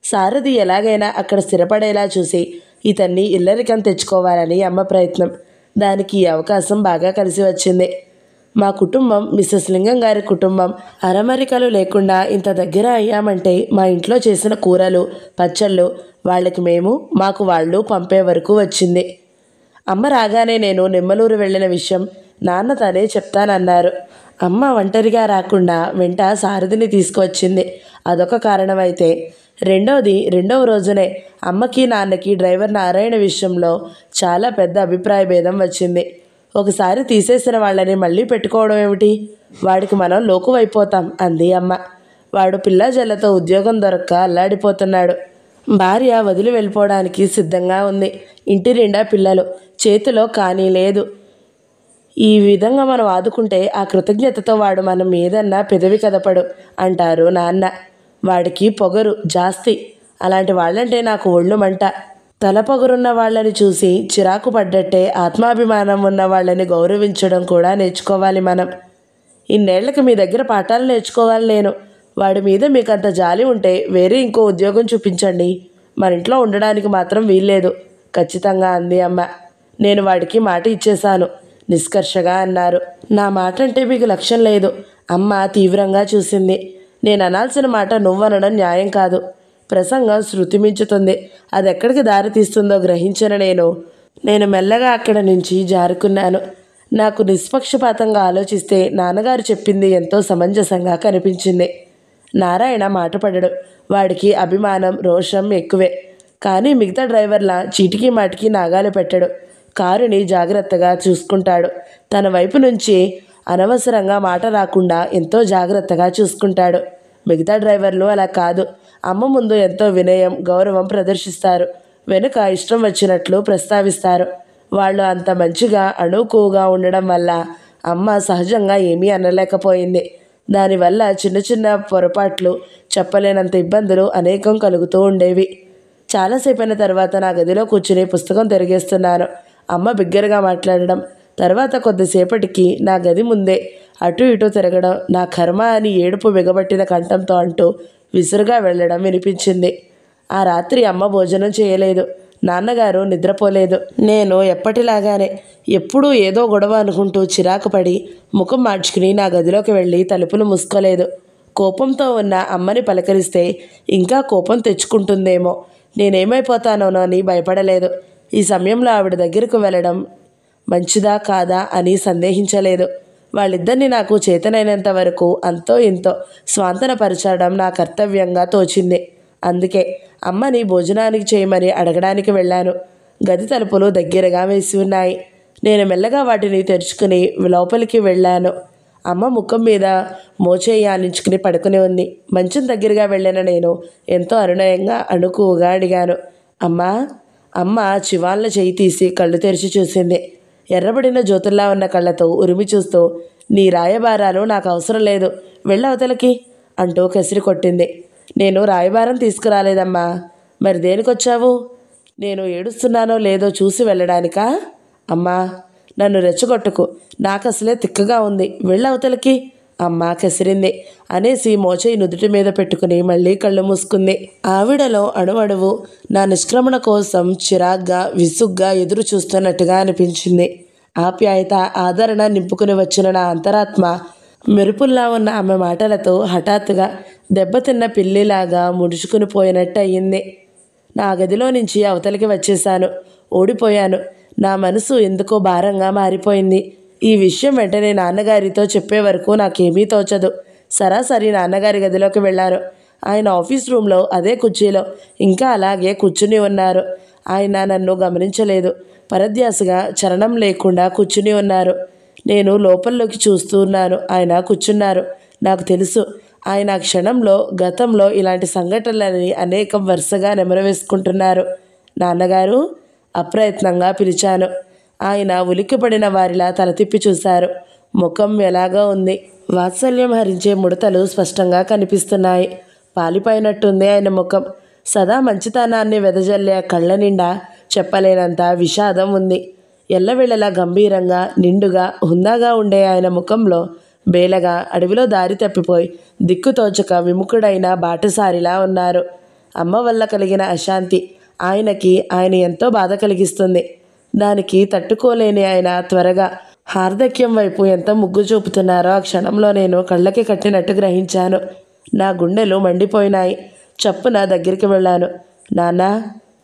సారథి ఎలాగైనా అక్కడ స్థిరపడేలా చూసి ఇతన్ని ఇల్లరికం తెచ్చుకోవాలని అమ్మ ప్రయత్నం. దానికి ఈ అవకాశం బాగా కలిసి వచ్చింది. మా కుటుంబం, మిస్సెస్ లింగం గారి కుటుంబం అరమరికలు లేకుండా ఇంత దగ్గర అయ్యామంటే మా ఇంట్లో చేసిన కూరలు, పచ్చళ్ళు వాళ్ళకి మేము, మాకు వాళ్ళు పంపే వరకు వచ్చింది. అమ్మ రాగానే నేను నెమ్మలూరు వెళ్ళిన విషయం నాన్న తనే చెప్తానన్నారు. అమ్మ ఒంటరిగా రాకుండా వెంట సారథిని తీసుకువచ్చింది. అదొక కారణమైతే రెండవ రోజునే అమ్మకి నాన్నకి డ్రైవర్ నారాయణ విషయంలో చాలా పెద్ద అభిప్రాయ భేదం వచ్చింది. ఒకసారి తీసేసిన వాళ్ళని మళ్ళీ పెట్టుకోవడం ఏమిటి? వాడికి మనం లోకువైపోతాం అంది అమ్మ. వాడు పిల్ల జల్లతో ఉద్యోగం దొరక్క అల్లాడిపోతున్నాడు. భార్య వదిలి వెళ్ళిపోవడానికి సిద్ధంగా ఉంది. ఇంటి నిండా పిల్లలు, చేతిలో కానీ లేదు. ఈ విధంగా మనం ఆదుకుంటే ఆ కృతజ్ఞతతో వాడు మనం ఏదన్నా పెదవి కదపడు అంటారు నాన్న. వాడికి పొగరు జాస్తి. అలాంటి వాళ్ళంటే నాకు ఒళ్ళు మంట. తల పొగరున్న వాళ్ళని చూసి చిరాకు పడ్డట్టే ఆత్మాభిమానం ఉన్న వాళ్ళని గౌరవించడం కూడా నేర్చుకోవాలి మనం. ఇన్నేళ్లకి మీ దగ్గర పాఠాలు నేర్చుకోవాలి నేను. వాడి మీద మీకు అంత జాలి ఉంటే వేరే ఇంకో ఉద్యోగం చూపించండి. మన ఇంట్లో ఉండడానికి మాత్రం వీల్లేదు ఖచ్చితంగా అంది అమ్మ. నేను వాడికి మాట ఇచ్చేశాను నిష్కర్షగా అన్నారు. నా మాట అంటే మీకు లక్ష్యం లేదు. అమ్మ తీవ్రంగా చూసింది. నేను అనాల్సిన మాట నువ్వనడం న్యాయం కాదు. ప్రసంగం శృతి మించుతుంది. అది ఎక్కడికి దారి తీస్తుందో గ్రహించిన నేను మెల్లగా అక్కడి నుంచి జారుకున్నాను. నాకు నిష్పక్షపాతంగా ఆలోచిస్తే నాన్నగారు చెప్పింది ఎంతో సమంజసంగా కనిపించింది. నారాయణ మాట పడడు. వాడికి అభిమానం, రోషం ఎక్కువే. కానీ మిగతా డ్రైవర్ల చీటికి మాటికి నాగాలు పెట్టడు. కారుని జాగ్రత్తగా చూసుకుంటాడు. తన వైపు నుంచి అనవసరంగా మాట రాకుండా ఎంతో జాగ్రత్తగా చూసుకుంటాడు. మిగతా డ్రైవర్లు అలా కాదు. అమ్మ ముందు ఎంతో వినయం, గౌరవం ప్రదర్శిస్తారు. వెనుక ఇష్టం వచ్చినట్లు ప్రస్తావిస్తారు. వాళ్ళు అంత మంచిగా అణుకువగా ఉండడం వల్ల అమ్మ సహజంగా ఏమీ అనలేకపోయింది. దానివల్ల చిన్న చిన్న పొరపాట్లు, చెప్పలేనంత ఇబ్బందులు అనేకం కలుగుతూ ఉండేవి. చాలాసేపైన తర్వాత నా గదిలో కూర్చుని పుస్తకం తిరిగేస్తున్నాను. అమ్మ బిగ్గరగా మాట్లాడడం, తర్వాత కొద్దిసేపటికి నా గది ముందే అటు ఇటు తిరగడం, నా కర్మ అని ఏడుపు బిగబట్టిన కంఠంతో అంటూ విసురుగా వెళ్ళడం వినిపించింది. ఆ రాత్రి అమ్మ భోజనం చేయలేదు. నాన్నగారు నిద్రపోలేదు. నేను ఎప్పటిలాగానే ఎప్పుడూ ఏదో గొడవ అనుకుంటూ చిరాకు పడి ముఖం మార్చుకుని నా గదిలోకి వెళ్ళి తలుపులు మూసుకోలేదు. కోపంతో ఉన్న అమ్మని పలకరిస్తే ఇంకా కోపం తెచ్చుకుంటుందేమో, నేనేమైపోతానోనని భయపడలేదు. ఈ సమయంలో ఆవిడ దగ్గరకు వెళ్ళడం మంచిదా కాదా అని సందేహించలేదు. వాళ్ళిద్దరిని నాకు చేతనైనంత వరకు అంతో ఇంతో స్వాంతనపరచడం నా కర్తవ్యంగా తోచింది. అందుకే అమ్మని భోజనానికి చేయమని అడగడానికి వెళ్ళాను. గది తలుపులు దగ్గరగా వేసి ఉన్నాయి. నేను మెల్లగా వాటిని తెరుచుకుని లోపలికి వెళ్ళాను. అమ్మ ముఖం మీద మోచేయి ఆనించుకుని పడుకుని ఉంది. మంచం దగ్గరగా వెళ్ళిన నేను ఎంతో అనునయంగా అణుకువగా అడిగాను, అమ్మా. అమ్మ చివాళ్ళ చేయి తీసి కళ్ళు తెరిచి చూసింది. ఎర్రబడిన జ్యోతుల్లా ఉన్న కళ్ళతో ఉరిమి చూస్తూ, నీ రాయబారాలు నాకు అవసరం లేదు, వెళ్ళవతలకి అంటూ కసిరి కొట్టింది. నేను రాయబారం తీసుకురాలేదమ్మా. మరి దేనికొచ్చావు? నేను ఏడుస్తున్నానో లేదో చూసి వెళ్ళడానికా? అమ్మా, నన్ను రెచ్చగొట్టుకు, నాకు అసలే తిక్కగా ఉంది, వెళ్ళవతలకి అమ్మ కసిరింది అనేసి మోచేయి నుదుటి మీద పెట్టుకుని మళ్ళీ కళ్ళు మూసుకుంది. ఆవిడలో అణువణువు నా నిష్క్రమణ కోసం చిరాగ్గా, విసుగ్గా ఎదురు చూస్తున్నట్టుగా అనిపించింది. ఆప్యాయత, ఆదరణ నింపుకుని వచ్చిన నా అంతరాత్మ మెరుపుల్లా ఉన్న ఆమె మాటలతో హఠాత్తుగా దెబ్బతిన్న పిల్లిలాగా ముడుచుకుని పోయినట్టు అయ్యింది. నా గదిలో నుంచి అవతలికి వచ్చేశాను. ఓడిపోయాను. నా మనసు ఎందుకో భారంగా మారిపోయింది. ఈ విషయం వెంటనే నాన్నగారితో చెప్పే వరకు నాకేమీ తోచదు. సరాసరి నాన్నగారి గదిలోకి వెళ్ళారు. ఆయన ఆఫీస్ రూమ్లో అదే కుర్చీలో ఇంకా అలాగే కూర్చుని ఉన్నారు. ఆయన నన్ను గమనించలేదు. పరధ్యాసగా చలనం లేకుండా కూర్చుని ఉన్నారు. నేను లోపల్లోకి చూస్తూ ఉన్నాను. ఆయన కూర్చున్నారు. నాకు తెలుసు, ఆయన ఆ క్షణంలో గతంలో ఇలాంటి సంఘటనలని అనేకం వరుసగా నెమరవేసుకుంటున్నారు. నాన్నగారు అప్రయత్నంగా పిలిచాను. ఆయన ఉలిక్కిపడిన వారిలా తల తిప్పి చూశారు. ముఖం ఎలాగా ఉంది. వాత్సల్యం హరించే ముడతలు స్పష్టంగా కనిపిస్తున్నాయి. పాలిపోయినట్టుంది ఆయన ముఖం. సదా మంచితనాన్ని వెదజల్లే కళ్ళ నిండా చెప్పలేనంత విషాదం ఉంది. ఎల్లవేళలా గంభీరంగా, నిండుగా, హుందాగా ఉండే ఆయన ముఖంలో బేలగా అడవిలో దారి తప్పిపోయి దిక్కుతోచక విముఖుడైన బాటసారిలా ఉన్నారు. అమ్మ వల్ల కలిగిన అశాంతి ఆయన ఎంతో బాధ కలిగిస్తుంది. దానికి తట్టుకోలేని ఆయన త్వరగా హార్దక్యం వైపు ఎంత మొగ్గు చూపుతున్నారో ఆ క్షణంలో నేను కళ్ళకి కట్టినట్టు గ్రహించాను. నా గుండెలు మండిపోయినాయి. చప్పున దగ్గరికి వెళ్ళాను. నాన్నా.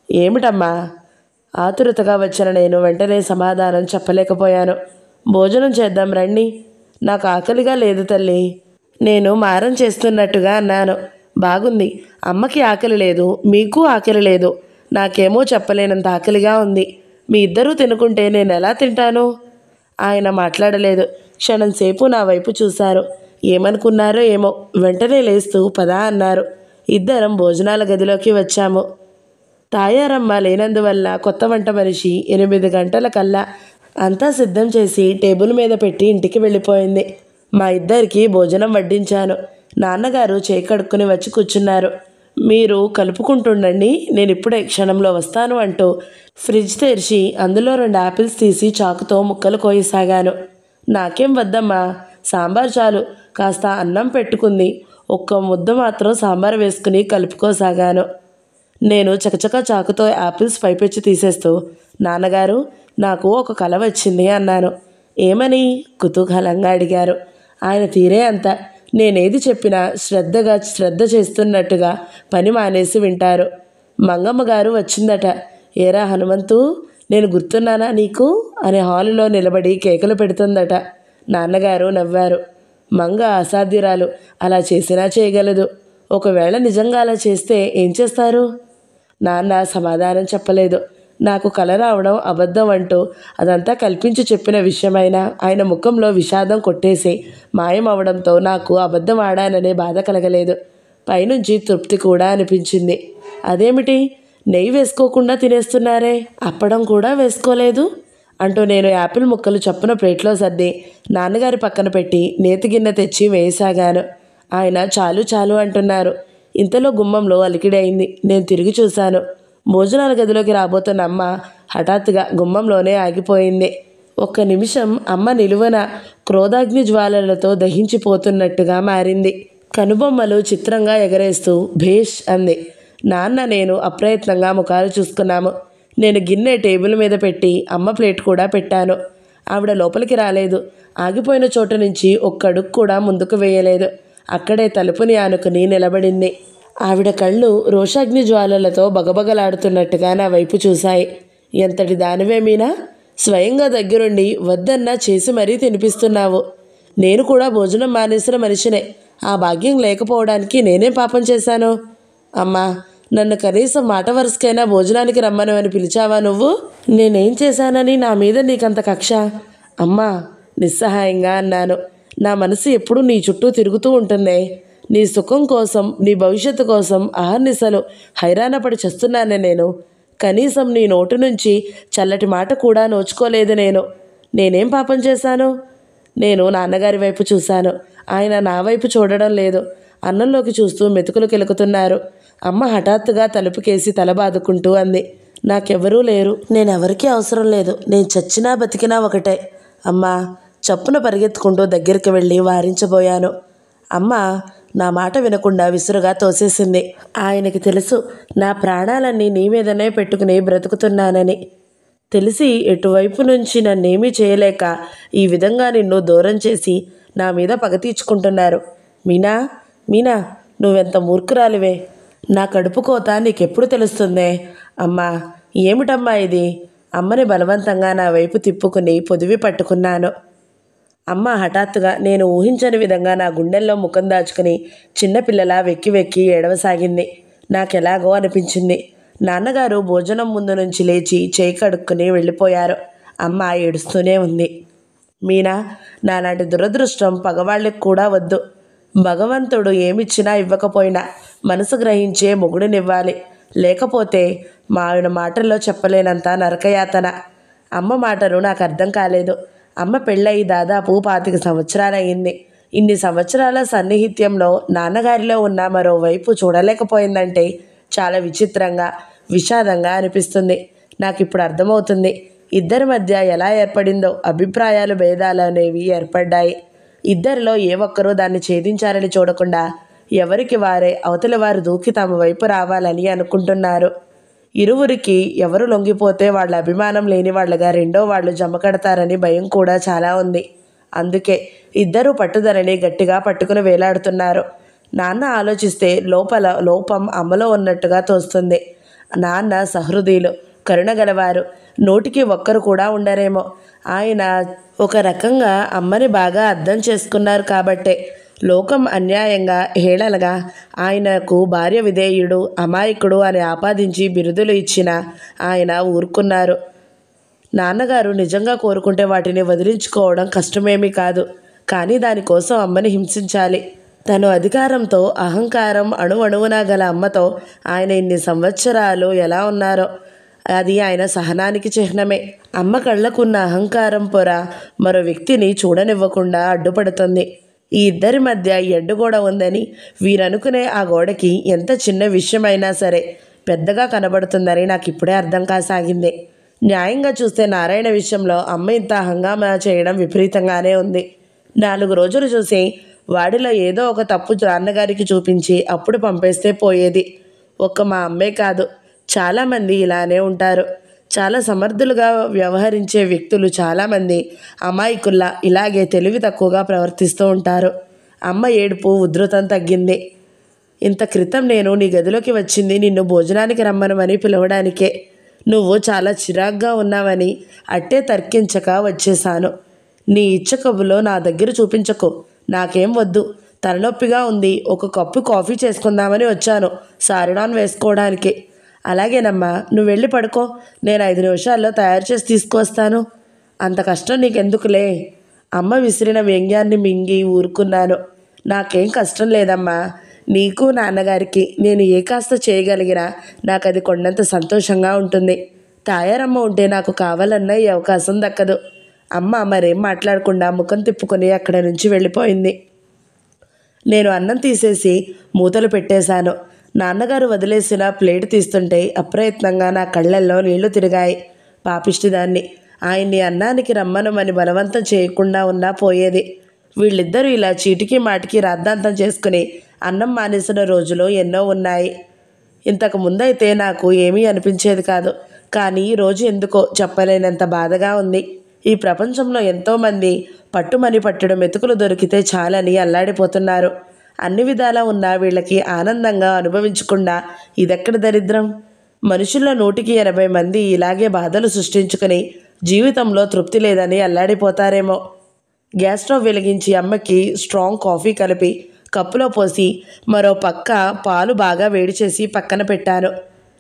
ఏమిటమ్మా? ఆతురతగా వచ్చిన నేను వెంటనే సమాధానం చెప్పలేకపోయాను. భోజనం చేద్దాం రండి. నాకు ఆకలిగా లేదు తల్లి. నేను మారం చేస్తున్నట్టుగా అన్నాను. బాగుంది. అమ్మకి ఆకలి లేదు, మీకు ఆకలి లేదు. నాకేమో చెప్పలేనంత ఆకలిగా ఉంది. మీ ఇద్దరూ తినుకుంటే నేను ఎలా తింటాను? ఆయన మాట్లాడలేదు. క్షణంసేపు నా వైపు చూశారు. ఏమనుకున్నారో ఏమో, వెంటనే లేస్తూ పదా అన్నారు. ఇద్దరం భోజనాల గదిలోకి వచ్చాము. తాయారమ్మ లేనందువల్ల కొత్త వంట మనిషి 8 గంటల కల్లా అంతా సిద్ధం చేసి టేబుల్ మీద పెట్టి ఇంటికి వెళ్ళిపోయింది. మా ఇద్దరికి భోజనం వడ్డించాను. నాన్నగారు చేయి కడుక్కుని వచ్చి కూర్చున్నారు. మీరు కలుపుకుంటుండండి, నేను ఇప్పుడే క్షణంలో వస్తాను అంటూ ఫ్రిడ్జ్ తెరిచి అందులో 2 యాపిల్స్ తీసి చాకుతో ముక్కలు కోయసాగాను. నాకేం వద్దమ్మా, సాంబార్ చాలు, కాస్త అన్నం పెట్టుకుంది. ఒక్క ముద్ద మాత్రం సాంబార్ వేసుకుని కలుపుకోసాగాను. నేను చకచకా చాకుతో యాపిల్స్ పైపెచ్చి తీసేస్తూ, నాన్నగారు, నాకు ఒక కల వచ్చింది అన్నాను. ఏమని కుతూహలంగా అడిగారు. ఆయన తీరే అంత. నేనేది చెప్పినా శ్రద్ధ చేస్తున్నట్టుగా పని మానేసి వింటారు. మంగమ్మ గారు వచ్చిందట. ఏరా హనుమంతు, నేను గుర్తున్నానా నీకు అని హాలులో నిలబడి కేకలు పెడుతుందట. నాన్నగారు నవ్వారు. మంగ అసాధ్యురాలు, అలా చేసినా చేయగలదు. ఒకవేళ నిజంగా అలా చేస్తే ఏం చేస్తారు? నాన్న సమాధానం చెప్పలేదు. నాకు కల రావడం అబద్ధం అంటూ అదంతా కల్పించి చెప్పిన విషయమైనా ఆయన ముఖంలో విషాదం కొట్టేసి మాయమవడంతో నాకు అబద్ధం ఆడాననే బాధ కలగలేదు. పైనుంచి తృప్తి కూడా అనిపించింది. అదేమిటి, నెయ్యి వేసుకోకుండా తినేస్తున్నారే, అప్పడం కూడా వేసుకోలేదు అంటూ నేను యాపిల్ ముక్కలు చప్పున ప్లేట్లో సర్ది నాన్నగారి పక్కన పెట్టి నేతి గిన్నె తెచ్చి వేయసాగాను. ఆయన చాలు చాలు అంటున్నారు. ఇంతలో గుమ్మంలో అలికిడి అయింది. నేను తిరిగి చూశాను. భోజనాల గదిలోకి రాబోతున్న అమ్మ హఠాత్తుగా గుమ్మంలోనే ఆగిపోయింది. ఒక్క నిమిషం అమ్మ నిలువన క్రోధాగ్ని జ్వాలలతో దహించిపోతున్నట్టుగా మారింది. కనుబొమ్మలు చిత్రంగా ఎగరేస్తూ భేష్ అంది. నాన్న నేను అప్రయత్నంగా ముఖాలు చూసుకున్నాము. నేను గిన్నె టేబుల్ మీద పెట్టి అమ్మ ప్లేట్ కూడా పెట్టాను. ఆవిడ లోపలికి రాలేదు. ఆగిపోయిన చోట నుంచి ఒక్క అడుగు కూడా ముందుకు వేయలేదు. అక్కడే తలుపుని ఆనుకుని నిలబడింది. ఆవిడ కళ్ళు రోషాగ్ని జ్వాలలతో బగబగలాడుతున్నట్టుగా నా వైపు చూశాయి. ఎంతటి దానివే మీనా, స్వయంగా దగ్గరుండి వద్దన్నా చేసి మరీ తినిపిస్తున్నావు. నేను కూడా భోజనం మానేసిన మనిషినే. ఆ భాగ్యం లేకపోవడానికి నేనేం పాపం చేశాను? అమ్మా, నన్ను కనీసం మాట వరుసకైనా భోజనానికి రమ్మను అని పిలిచావా నువ్వు? నేనేం చేశానని నా మీద నీకంత కక్ష? అమ్మా, నిస్సహాయంగా అన్నాను. నా మనసు ఎప్పుడూ నీ చుట్టూ తిరుగుతూ ఉంటుందే. నీ సుఖం కోసం, నీ భవిష్యత్తు కోసం అహర్నిశలు హైరాణపడి చస్తున్నానే నేను. కనీసం నీ నోటి నుంచి చల్లటి మాట కూడా నోచుకోలేదు నేను. నేనేం పాపం చేశాను? నేను నాన్నగారి వైపు చూశాను. ఆయన నా వైపు చూడడం లేదు. అన్నంలోకి చూస్తూ మెతుకులు కెలుకుతున్నారు. అమ్మ హఠాత్తుగా తలుపుకేసి తల బాదుకుంటూ అంది. నాకెవరూ లేరు, నేనెవరికీ అవసరం లేదు. నేను చచ్చినా బతికినా ఒకటే. అమ్మా, చప్పున పరిగెత్తుకుంటూ దగ్గరికి వెళ్ళి వారించబోయాను. అమ్మ నా మాట వినకుండా విసురుగా తోసేసింది. ఆయనకి తెలుసు నా ప్రాణాలన్నీ నీ మీదనే పెట్టుకుని బ్రతుకుతున్నానని. తెలిసి ఎటువైపు నుంచి నన్నేమీ చేయలేక ఈ విధంగా నిన్ను దూరం చేసి నా మీద పగ తీర్చుకుంటున్నారు. మీనా, మీనా, నువ్వెంత మూర్ఖురాలివే. నా కడుపు కోత నీకెప్పుడు తెలుస్తుందే? అమ్మా, ఏమిటమ్మా ఇది? అమ్మని బలవంతంగా నా వైపు తిప్పుకుని పొదివి పట్టుకున్నాను. అమ్మ హఠాత్తుగా నేను ఊహించని విధంగా నా గుండెల్లో ముఖం దాచుకుని చిన్నపిల్లలా వెక్కి వెక్కి ఏడవసాగింది. నాకెలాగో అనిపించింది. నాన్నగారు భోజనం ముందు నుంచి లేచి చేయి కడుక్కుని వెళ్ళిపోయారు. అమ్మ ఏడుస్తూనే ఉంది. మీనా, నాలాంటి దురదృష్టం పగవాళ్ళకి కూడా వద్దు. భగవంతుడు ఏమిచ్చినా ఇవ్వకపోయినా మనసు గ్రహించే మొగుడినివ్వాలి. లేకపోతే మా ఆయన మాటల్లో చెప్పలేనంత నరకయాతన. అమ్మ మాటలు నాకు అర్థం కాలేదు. అమ్మ పెళ్ళయి దాదాపు 25 సంవత్సరాలయ్యింది. ఇన్ని సంవత్సరాల సన్నిహిత్యంలో నాన్నగారిలో ఉన్న మరోవైపు చూడలేకపోయిందంటే చాలా విచిత్రంగా, విషాదంగా అనిపిస్తుంది. నాకు ఇప్పుడు అర్థమవుతుంది ఇద్దరి మధ్య ఎలా ఏర్పడిందో. అభిప్రాయాలు భేదాలు అనేవి ఏర్పడ్డాయి. ఇద్దరిలో ఏ ఒక్కరూ దాన్ని ఛేదించాలని చూడకుండా ఎవరికి వారే అవతలి వారు దూకి తమ వైపు రావాలని అనుకుంటున్నారు. ఇరువురికి ఎవరు లొంగిపోతే వాళ్ళ అభిమానం లేని వాళ్ళగా రెండో వాళ్ళు జమకడతారని భయం కూడా చాలా ఉంది. అందుకే ఇద్దరూ పట్టుదలని గట్టిగా పట్టుకుని వేలాడుతున్నారు. నాన్న ఆలోచిస్తే లోపం అమ్మలో ఉన్నట్టుగా తోస్తుంది. నాన్న సహృదయులు, కరుణగలవారు. నూటికి ఒక్కరు కూడా ఉండరేమో. ఆయన ఒక రకంగా అమ్మని బాగా అర్థం చేసుకున్నారు కాబట్టే లోకం అన్యాయంగా హేళనగా ఆయనకు భార్య విధేయుడు, అమాయకుడు అని ఆపాదించి బిరుదులు ఇచ్చిన ఆయన ఊరుకున్నారు. నాన్నగారు నిజంగా కోరుకుంటే వాటిని వదిలించుకోవడం కష్టమేమీ కాదు. కానీ దానికోసం అమ్మని హింసించాలి. తను అధికారంతో, అహంకారం అణువణువునా గల అమ్మతో ఆయన ఇన్ని సంవత్సరాలు ఎలా ఉన్నారో అది ఆయన సహనానికి చిహ్నమే. అమ్మ కళ్ళకున్న అహంకారం పొర మరో వ్యక్తిని చూడనివ్వకుండా అడ్డుపడుతుంది. ఈ ఇద్దరి మధ్య ఎడ్డుగోడ ఉందని వీరనుకునే ఆ గోడకి ఎంత చిన్న విషయమైనా సరే పెద్దగా కనబడుతుందని నాకు ఇప్పుడే అర్థం కాసాగింది. న్యాయంగా చూస్తే నారాయణ విషయంలో అమ్మ ఇంత హంగామా చేయడం విపరీతంగానే ఉంది. 4 రోజులు చూసి వాడిలో ఏదో ఒక తప్పు నాన్నగారికి చూపించి అప్పుడు పంపేస్తే పోయేది. ఒక్క మా అమ్మే కాదు, చాలామంది ఇలానే ఉంటారు. చాలా సమర్థులుగా వ్యవహరించే వ్యక్తులు చాలామంది అమాయకుల్లా ఇలాగే తెలివి తక్కువగా ప్రవర్తిస్తూ ఉంటారు. అమ్మ ఏడుపు ఉధృతం తగ్గింది. ఇంత క్రితం నేను నీ గదిలోకి వచ్చింది నిన్ను భోజనానికి రమ్మనమని పిలవడానికే. నువ్వు చాలా చిరాగ్గా ఉన్నావని అట్టే తర్కించక వచ్చేశాను. నీ ఇచ్చకబులో నా దగ్గర చూపించకు. నాకేం వద్దు, తలనొప్పిగా ఉంది, ఒక కప్పు కాఫీ చేసుకుందామని వచ్చాను సారిడాన్ వేసుకోవడానికి. అలాగేనమ్మా, నువ్వు వెళ్ళి పడుకో, నేను 5 నిమిషాల్లో తయారు చేసి తీసుకువస్తాను. అంత కష్టం నీకెందుకులే. అమ్మ విసిరిన వ్యంగ్యాన్ని మింగి ఊరుకున్నాను. నాకేం కష్టం లేదమ్మా. నీకు నాన్నగారికి నేను ఏ కాస్త చేయగలిగినా నాకు అది కొండంత సంతోషంగా ఉంటుంది. తాయారమ్మ ఉంటే నాకు కావాలన్న ఈ అవకాశం దక్కదు. అమ్మ మరేం మాట్లాడకుండా ముఖం తిప్పుకొని అక్కడి నుంచి వెళ్ళిపోయింది. నేను అన్నం తీసేసి మూతలు పెట్టేశాను. నాన్నగారు వదిలేసిన ప్లేట్ తీస్తుంటే అప్రయత్నంగా నా కళ్ళల్లో నీళ్లు తిరిగాయి. పాపిష్టిదాన్ని. ఆయన్ని అన్నానికి రమ్మనమని బలవంతం చేయకుండా ఉన్నా పోయేది. వీళ్ళిద్దరూ ఇలా చీటికి మాటికి రాద్ధాంతం చేసుకుని అన్నం మానేసిన రోజులు ఎన్నో ఉన్నాయి. ఇంతకు ముందైతే నాకు ఏమీ అనిపించేది కాదు. కానీ ఈరోజు ఎందుకో చెప్పలేనంత బాధగా ఉంది. ఈ ప్రపంచంలో ఎంతోమంది పట్టుమని పట్టడు మెతుకులు దొరికితే చాలని అల్లాడిపోతున్నారు. అన్ని విధాలా ఉన్న వీళ్ళకి ఆనందంగా అనుభవించకుండా ఇదెక్కడ దరిద్రం? మనుషుల్లో 180 మంది ఇలాగే బాధలు సృష్టించుకుని జీవితంలో తృప్తి లేదని అల్లాడిపోతారేమో. గ్యాస్ స్టవ్ వెలిగించి అమ్మకి స్ట్రాంగ్ కాఫీ కలిపి కప్పులో పోసి మరో పక్క పాలు బాగా వేడి చేసి పక్కన పెట్టాను.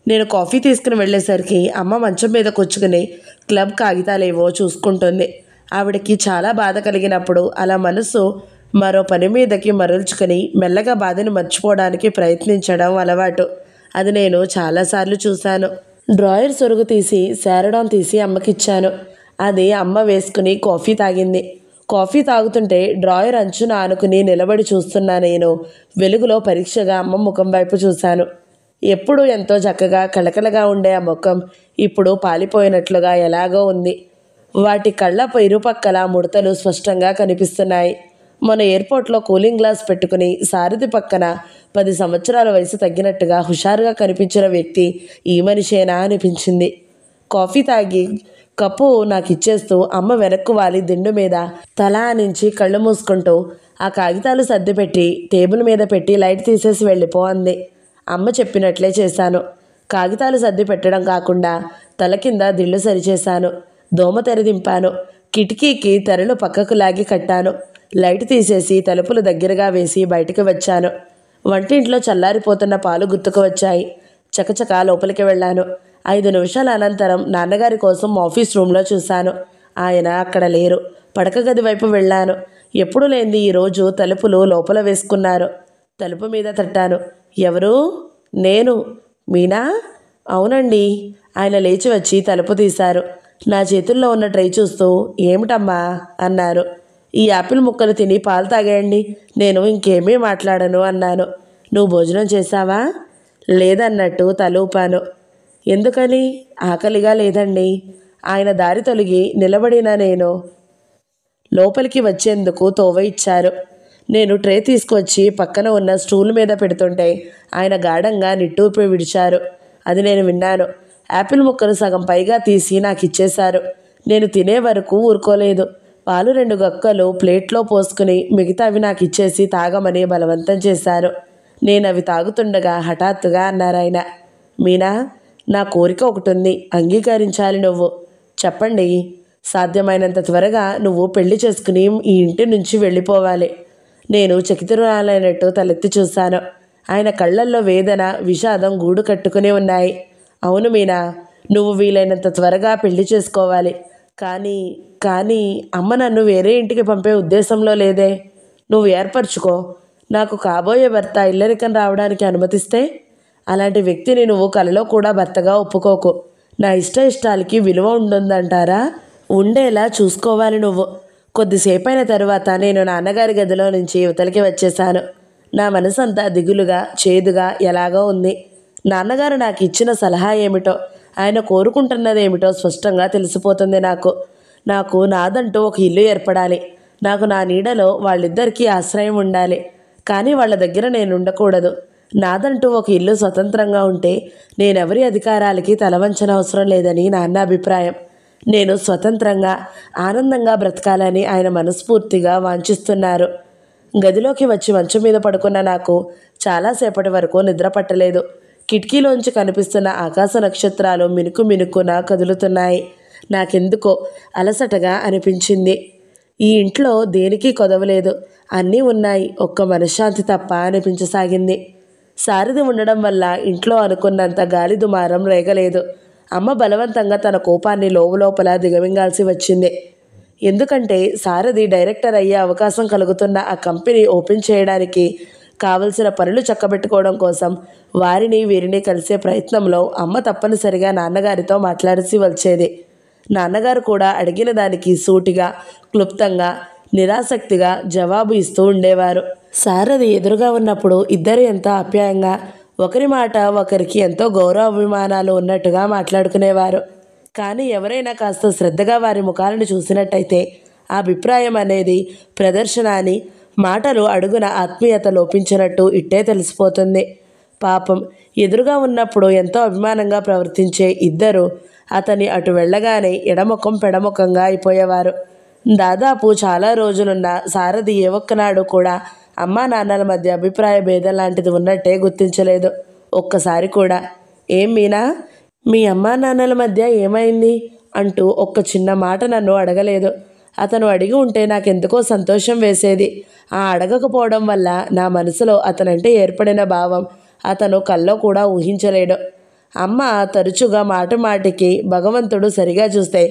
నేను కాఫీ తీసుకుని వెళ్ళేసరికి అమ్మ మంచం మీద కూర్చుకుని క్లబ్ కాగితాలేవో చూసుకుంటుంది. ఆవిడకి చాలా బాధ కలిగినప్పుడు అలా మనసు మరో పని మీదకి మరల్చుకొని మెల్లగా బాధని మర్చిపోవడానికి ప్రయత్నించడం అలవాటు. అది నేను చాలాసార్లు చూశాను. డ్రాయర్ సొరుగు తీసి శారడాన్ తీసి అమ్మకిచ్చాను. అది అమ్మ వేసుకుని కాఫీ తాగింది. కాఫీ తాగుతుంటే డ్రాయర్ అంచున ఆనుకుని నిలబడి చూస్తున్నా నేను వెలుగులో పరీక్షగా అమ్మ ముఖం వైపు చూశాను. ఎప్పుడు ఎంతో చక్కగా కళకళగా ఉండే ఆ ముఖం ఇప్పుడు పాలిపోయినట్లుగా ఎలాగో ఉంది. వాటి కళ్ళ ఇరుపక్కల ముడతలు స్పష్టంగా కనిపిస్తున్నాయి. మొన్న ఎయిర్పోర్ట్లో కూలింగ్ గ్లాస్ పెట్టుకుని సారథి పక్కన 10 సంవత్సరాల వయసు తగ్గినట్టుగా హుషారుగా కనిపించిన వ్యక్తి ఈ మనిషేనా అనిపించింది. కాఫీ తాగి కప్పు నాకు ఇచ్చేస్తూ అమ్మ వెనక్కు వాలి దిండు మీద తల ఆనించి కళ్ళు మూసుకుంటూ ఆ కాగితాలు సర్దిపెట్టి టేబుల్ మీద పెట్టి లైట్ తీసేసి వెళ్ళిపో అంది. అమ్మ చెప్పినట్లే చేశాను. కాగితాలు సర్ది పెట్టడం కాకుండా తల కింద దిళ్ళు సరిచేశాను. దోమ తెర దింపాను. కిటికీకి తెరలు పక్కకు లాగి కట్టాను. లైట్ తీసేసి తలుపులు దగ్గరగా వేసి బయటికి వచ్చాను. వంటింట్లో చల్లారిపోతున్న పాలు గుర్తుకు వచ్చాయి. చకచకా లోపలికి వెళ్ళాను. 5 నిమిషాల అనంతరం నాన్నగారి కోసం ఆఫీస్ రూమ్లో చూశాను. ఆయన అక్కడ లేరు. పడక గది వైపు వెళ్ళాను. ఎప్పుడు లేనిది ఈరోజు తలుపులు లోపల వేసుకున్నారు. తలుపు మీద తట్టాను. ఎవరు? నేను. మీనా? అవునండి. ఆయన లేచి వచ్చి తలుపు తీశారు. నా చేతుల్లో ఉన్న ట్రై చూస్తూ ఏమిటమ్మా అన్నారు. ఈ యాపిల్ ముక్కలు తిని పాలు తాగేయండి, నేను ఇంకేమీ మాట్లాడను అన్నాను. నువ్వు భోజనం చేశావా? లేదన్నట్టు తల ఊపాను. ఎందుకని? ఆకలిగా లేదండి. ఆయన దారి తొలగి నిలబడిన నేను లోపలికి వచ్చేందుకు తోవ ఇచ్చారు. నేను ట్రే తీసుకొచ్చి పక్కన ఉన్న స్టూల్ మీద పెడుతుంటే ఆయన గాఢంగా నిట్టూర్పు విడిచారు. అది నేను విన్నాను. యాపిల్ ముక్కలు సగం పైగా తీసి నాకు ఇచ్చేశారు. నేను తినే వరకు ఊరుకోలేదు. పాలు 2 గక్కలు ప్లేట్లో పోసుకుని మిగతావి నాకు ఇచ్చేసి తాగమని బలవంతం చేశారు. నేను అవి తాగుతుండగా హఠాత్తుగా అన్నారాయన, మీనా, నా కోరిక ఒకటి ఉంది, అంగీకరించాలి నువ్వు. చెప్పండి. సాధ్యమైనంత త్వరగా నువ్వు పెళ్లి చేసుకుని ఈ ఇంటి నుంచి వెళ్ళిపోవాలి. నేను చకితురాలైనట్టు తలెత్తి చూశాను. ఆయన కళ్ళల్లో వేదన, విషాదం గూడు కట్టుకుని ఉన్నాయి. అవును మీనా, నువ్వు వీలైనంత త్వరగా పెళ్లి చేసుకోవాలి. కానీ కానీ అమ్మ నన్ను వేరే ఇంటికి పంపే ఉద్దేశంలో లేదే. నువ్వు ఏర్పరచుకో. నాకు కాబోయే భర్త ఇల్లరికం రావడానికి అనుమతిస్తే అలాంటి వ్యక్తిని నువ్వు కలలో కూడా భర్తగా ఒప్పుకోకు. నా ఇష్టాలకి విలువ ఉంటుందంటారా? ఉండేలా చూసుకోవాలి నువ్వు. కొద్దిసేపైన తరువాత నేను నాన్నగారి గదిలో నుంచి యువతలకి వచ్చేశాను. నా మనసంతా దిగులుగా చేదుగా ఎలాగో ఉంది. నాన్నగారు నాకు ఇచ్చిన సలహా ఏమిటో, ఆయన కోరుకుంటున్నదేమిటో స్పష్టంగా తెలిసిపోతుంది నాకు నాదంటూ ఒక ఇల్లు ఏర్పడాలి. నాకు నా నీడలో వాళ్ళిద్దరికీ ఆశ్రయం ఉండాలి. కానీ వాళ్ళ దగ్గర నేను ఉండకూడదు. నాదంటూ ఒక ఇల్లు స్వతంత్రంగా ఉంటే నేనెవరి అధికారాలకి తలవంచన అవసరం లేదని నాన్న అభిప్రాయం. నేను స్వతంత్రంగా ఆనందంగా బ్రతకాలని ఆయన మనస్ఫూర్తిగా వాంఛిస్తున్నారు. గదిలోకి వచ్చి మంచం మీద పడుకున్న నాకు చాలాసేపటి వరకు నిద్ర పట్టలేదు. కిటికీలోంచి కనిపిస్తున్న ఆకాశ నక్షత్రాలు మినుకు మినుకున కదులుతున్నాయి. నాకెందుకో అలసటగా అనిపించింది. ఈ ఇంట్లో దేనికి కొదవలేదు, అన్నీ ఉన్నాయి, ఒక్క మనశ్శాంతి తప్ప అనిపించసాగింది. సారథి ఉండడం వల్ల ఇంట్లో అనుకున్నంత గాలి దుమారం రేగలేదు. అమ్మ బలవంతంగా తన కోపాన్ని లోపల దిగమింగాల్సి వచ్చింది. ఎందుకంటే సారథి డైరెక్టర్ అయ్యే అవకాశం కలుగుతున్న ఆ కంపెనీ ఓపెన్ చేయడానికి కావలసిన పనులు చక్కబెట్టుకోవడం కోసం వారిని వీరిని కలిసే ప్రయత్నంలో అమ్మ తప్పనిసరిగా నాన్నగారితో మాట్లాడాల్సి వచ్చేది. నాన్నగారు కూడా అడిగిన దానికి సూటిగా, క్లుప్తంగా, నిరాసక్తిగా జవాబు ఇస్తూ ఉండేవారు. సారథి ఎదురుగా ఉన్నప్పుడు ఇద్దరు ఎంతో ఆప్యాయంగా, ఒకరి మాట ఒకరికి ఎంతో గౌరవాభిమానాలు ఉన్నట్టుగా మాట్లాడుకునేవారు. కానీ ఎవరైనా కాస్త శ్రద్ధగా వారి ముఖాలను చూసినట్టయితే ఆ అభిప్రాయం అనేది ప్రదర్శన అని, మాటలు అడుగున ఆత్మీయత లోపించినట్టు ఇట్టే తెలిసిపోతుంది. పాపం ఎదురుగా ఉన్నప్పుడు ఎంతో అభిమానంగా ప్రవర్తించే ఇద్దరు అతని అటు వెళ్ళగానే ఎడముఖం పెడముఖంగా అయిపోయేవారు. దాదాపు చాలా రోజులున్న సారథి ఏ ఒక్కనాడు కూడా అమ్మా నాన్నల మధ్య అభిప్రాయ భేదం లాంటిది ఉన్నట్టే గుర్తించలేదు. ఒక్కసారి కూడా ఏం మీనా, మీ అమ్మా నాన్నల మధ్య ఏమైంది అంటూ ఒక్క చిన్న మాట నన్ను అడగలేదు. అతను అడిగి ఉంటే నాకెందుకో సంతోషం వేసేది. ఆ అడగకపోవడం వల్ల నా మనసులో అతనంటే ఏర్పడిన భావం అతను కల్లో కూడా ఊహించలేడు. అమ్మ తరచుగా మాటికి భగవంతుడు సరిగా చూస్తే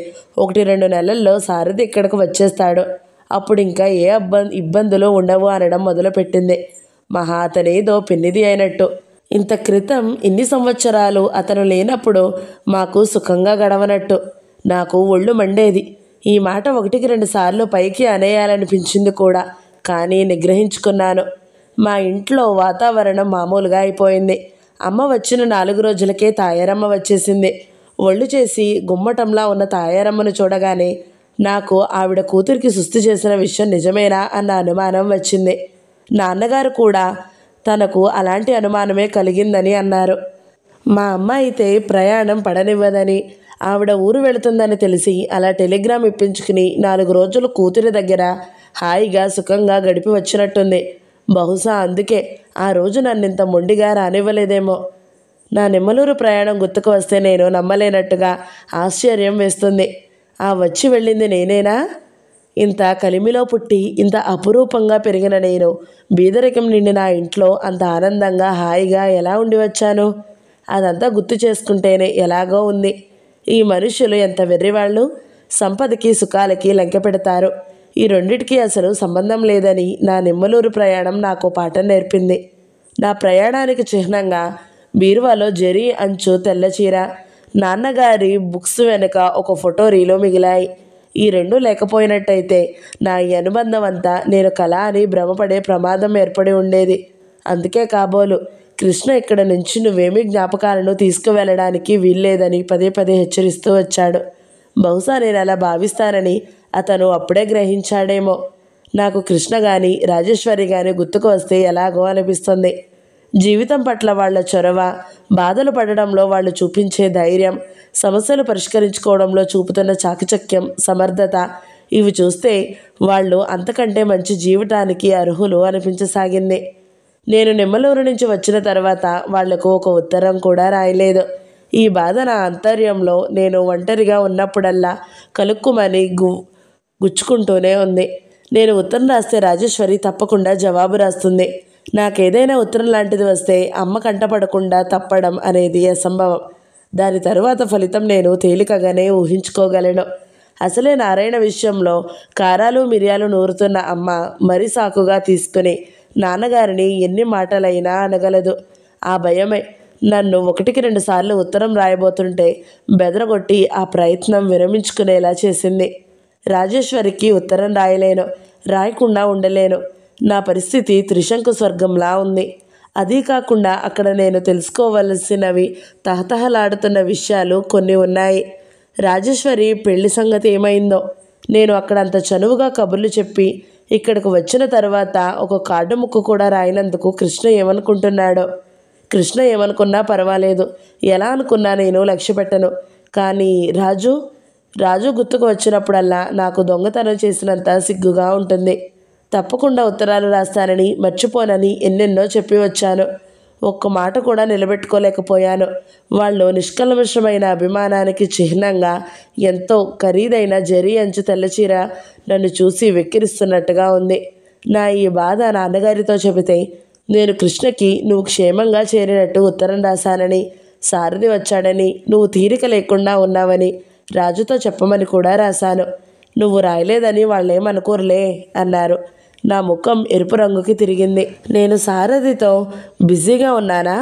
1-2 నెలల్లో సారథి ఇక్కడికి వచ్చేస్తాడు, అప్పుడు ఇంకా ఏ ఇబ్బందులు ఉండవు అనడం మొదలుపెట్టింది. మహా అతనేదో పెన్నిది అయినట్టు. ఇంత క్రితం ఇన్ని సంవత్సరాలు అతను లేనప్పుడు మాకు సుఖంగా గడవనట్టు. నాకు ఒళ్ళు మండేది. ఈ మాట 1-2 సార్లు పైకి అనేయాలనిపించింది కూడా, కానీ నిగ్రహించుకున్నాను. మా ఇంట్లో వాతావరణం మామూలుగా అయిపోయింది. అమ్మ వచ్చిన 4 రోజులకే తాయారమ్మ వచ్చేసింది. ఒళ్ళు చేసి గుమ్మటంలా ఉన్న తాయారమ్మను చూడగానే నాకు ఆవిడ కూతురికి సుస్థి చేసిన విషయం నిజమేనా అన్న అనుమానం వచ్చింది. నాన్నగారు కూడా తనకు అలాంటి అనుమానమే కలిగిందని అన్నారు. మా అమ్మ అయితే ప్రయాణం పడనివ్వదని, ఆవిడ ఊరు వెళుతుందని తెలిసి అలా టెలిగ్రామ్ ఇప్పించుకుని 4 రోజులు కూతురి దగ్గర హాయిగా సుఖంగా గడిపి వచ్చినట్టుంది. బహుశా అందుకే ఆ రోజు నన్నింత మొండిగా రానివ్వలేదేమో. నా నెమ్మలూరు ప్రయాణం గుర్తుకు వస్తే నేను నమ్మలేనట్టుగా ఆశ్చర్యం వేస్తుంది. ఆ వచ్చి వెళ్ళింది నేనేనా? ఇంత కలిమిలో పుట్టి ఇంత అపురూపంగా పెరిగిన నేను బీదరికం నిండిన నా ఇంట్లో అంత ఆనందంగా హాయిగా ఎలా ఉండి వచ్చాను? అదంతా గుర్తు చేసుకుంటేనే ఎలాగో ఉంది. ఈ మనుషులు ఎంత వెర్రివాళ్ళు, సంపదకి సుఖాలకి లెక్క పెడతారు. ఈ రెండిటికి అసలు సంబంధం లేదని నా నెమ్మలూరు ప్రయాణం నాకు పాఠం నేర్పింది. నా ప్రయాణానికి చిహ్నంగా బీరువాలో జరీ అంచు తెల్ల చీర, నాన్నగారి బుక్స్ వెనుక ఒక ఫోటో రీలో మిగిలాయి. ఈ 2 లేకపోయినట్టయితే నా ఈ అనుబంధం అంతా నేను కళ అని భ్రమపడే ప్రమాదం ఏర్పడి ఉండేది. అందుకే కాబోలు కృష్ణ ఇక్కడ నుంచి నువ్వేమీ జ్ఞాపకాలను తీసుకువెళ్ళడానికి వీల్లేదని పదే హెచ్చరిస్తూ వచ్చాడు. బహుశా నేను అలా భావిస్తానని అతను అప్పుడే గ్రహించాడేమో. నాకు కృష్ణ కానీ రాజేశ్వరి కానీ గుర్తుకు వస్తే ఎలాగో అనిపిస్తుంది. జీవితం పట్ల వాళ్ళ చొరవ, బాధలు పడడంలో వాళ్ళు చూపించే ధైర్యం, సమస్యలు పరిష్కరించుకోవడంలో చూపుతున్న చాకచక్యం, సమర్థత, ఇవి చూస్తే వాళ్ళు అంతకంటే మంచి జీవితానికి అర్హులు అనిపించసాగింది. నేను నెమ్మలూరు నుంచి వచ్చిన తర్వాత వాళ్లకు ఒక ఉత్తరం కూడా రాయలేదు. ఈ బాధ నా ఆంతర్యంలో నేను ఒంటరిగా ఉన్నప్పుడల్లా కలుక్కుమని గుచ్చుకుంటూనే ఉంది. నేను ఉత్తరం రాస్తే రాజేశ్వరి తప్పకుండా జవాబు రాస్తుంది. నాకేదైనా ఉత్తరం లాంటిది వస్తే అమ్మ కంటపడకుండా తప్పడం అనేది అసంభవం. దాని తరువాత ఫలితం నేను తేలికగానే ఊహించుకోగలను. అసలే నారాయణ విషయంలో కారాలు మిరియాలు నూరుతున్న అమ్మ మరీ సాకుగా తీసుకుని నాన్నగారిని ఎన్ని మాటలైనా అనగలదు. ఆ భయమే నన్ను 1-2 సార్లు ఉత్తరం రాయబోతుంటే బెదరగొట్టి ఆ ప్రయత్నం విరమించుకునేలా చేసింది. రాజేశ్వరికి ఉత్తరం రాయలేను, రాయకుండా ఉండలేను. నా పరిస్థితి త్రిశంకు స్వర్గంలా ఉంది. అదీ కాకుండా అక్కడ నేను తెలుసుకోవలసినవి, తహతహలాడుతున్న విషయాలు కొన్ని ఉన్నాయి. రాజేశ్వరి పెళ్లి సంగతి ఏమైందో? నేను అక్కడ అంత చనువుగా కబుర్లు చెప్పి ఇక్కడికి వచ్చిన తర్వాత ఒక కార్డు ముక్క కూడా రాయినందుకు కృష్ణ ఏమనుకుంటున్నాడో. కృష్ణ ఏమనుకున్నా పర్వాలేదు, ఎలా అనుకున్నా నేను లక్ష్య పెట్టను. కానీ రాజు గుర్తుకు వచ్చినప్పుడల్లా నాకు దొంగతనం చేసినంత సిగ్గుగా ఉంటుంది. తప్పకుండా ఉత్తరాలు రాస్తానని, మర్చిపోనని ఎన్నెన్నో చెప్పి వచ్చాను. ఒక్క మాట కూడా నిలబెట్టుకోలేకపోయాను. వాళ్ళు నిష్కల్మషమైన అభిమానానికి చిహ్నంగా ఎంతో ఖరీదైన జరీ అంచు తెల్లచీర నన్ను చూసి వెక్కిరిస్తున్నట్టుగా ఉంది. నా ఈ బాధ నాన్నగారితో చెబితే నేను కృష్ణకి నువ్వు క్షేమంగా చేరినట్టు ఉత్తరం రాశానని, సారథి వచ్చాడని, నువ్వు తీరిక లేకుండా ఉన్నావని రాజుతో చెప్పమని కూడా రాశాను. నువ్వు రాయలేదని వాళ్ళేమనుకోరులే అన్నారు. నా ముఖం ఎరుపు రంగుకి తిరిగింది. నేను సారథితో బిజీగా ఉన్నానా?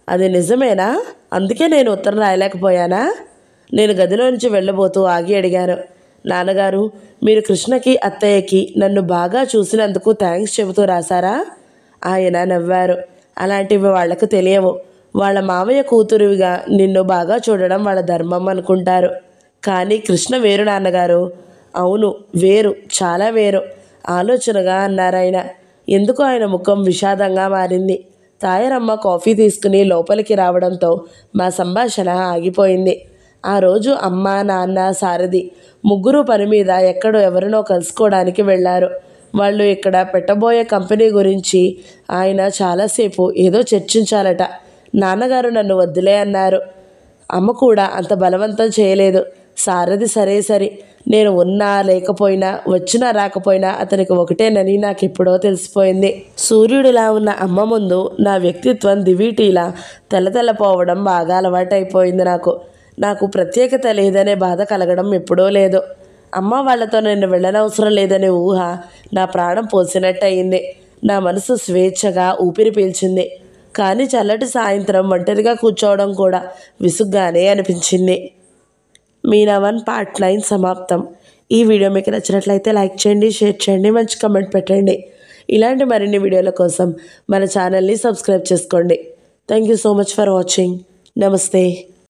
అది నిజమేనా? అందుకే నేను ఉత్తరం రాయలేకపోయానా? నేను గదిలోంచి వెళ్ళబోతూ ఆగి అడిగాను. నాన్నగారు, మీరు కృష్ణకి అత్తయ్యకి నన్ను బాగా చూసినందుకు థ్యాంక్స్ చెబుతూ రాశారా? ఆయన నవ్వారు. అలాంటివి వాళ్లకు తెలియవు. వాళ్ళ మావయ్య కూతురువిగా నిన్ను బాగా చూడడం వాళ్ళ ధర్మం అనుకుంటారు. కానీ కృష్ణ వేరు నాన్నగారు. అవును, వేరు, చాలా వేరు ఆలోచనగా అన్నారాయన. ఎందుకు ఆయన ముఖం విషాదంగా మారింది. తాయారమ్మ కాఫీ తీసుకుని లోపలికి రావడంతో మా సంభాషణ ఆగిపోయింది. ఆ రోజు అమ్మ, నాన్న, సారథి ముగ్గురు పని మీద ఎక్కడో ఎవరినో కలుసుకోవడానికి వెళ్ళారు. వాళ్ళు ఇక్కడ పెట్టబోయే కంపెనీ గురించి ఆయన చాలాసేపు ఏదో చర్చించాలట. నాన్నగారు నన్ను వద్దులే అన్నారు. అమ్మ కూడా అంత బలవంతం చేయలేదు. సారథి సరే నేను ఉన్నా లేకపోయినా, వచ్చినా రాకపోయినా అతనికి ఒకటేనని నాకెప్పుడో తెలిసిపోయింది. సూర్యుడిలా ఉన్న అమ్మ ముందు నా వ్యక్తిత్వం దివీటీలా తెల్లపోవడం బాగా అలవాటైపోయింది. నాకు ప్రత్యేకత లేదనే బాధ కలగడం ఎప్పుడూ లేదు. అమ్మ వాళ్ళతో నేను వెళ్ళనవసరం లేదనే ఊహ నా ప్రాణం పోసినట్టు అయింది. నా మనసు స్వేచ్ఛగా ఊపిరి పీల్చింది. కానీ చల్లటి సాయంత్రం ఒంటరిగా కూర్చోవడం కూడా విసుగ్గానే అనిపించింది. మీనా 1 పార్ట్ 9 సమాప్తం. ఈ వీడియో మీకు నచ్చినట్లయితే లైక్ చేయండి, షేర్ చేయండి, మంచి కామెంట్ పెట్టండి. ఇలాంటి మరిన్ని వీడియోల కోసం మన ఛానల్ని సబ్స్క్రైబ్ చేసుకోండి. Thank you so much for watching. నమస్తే.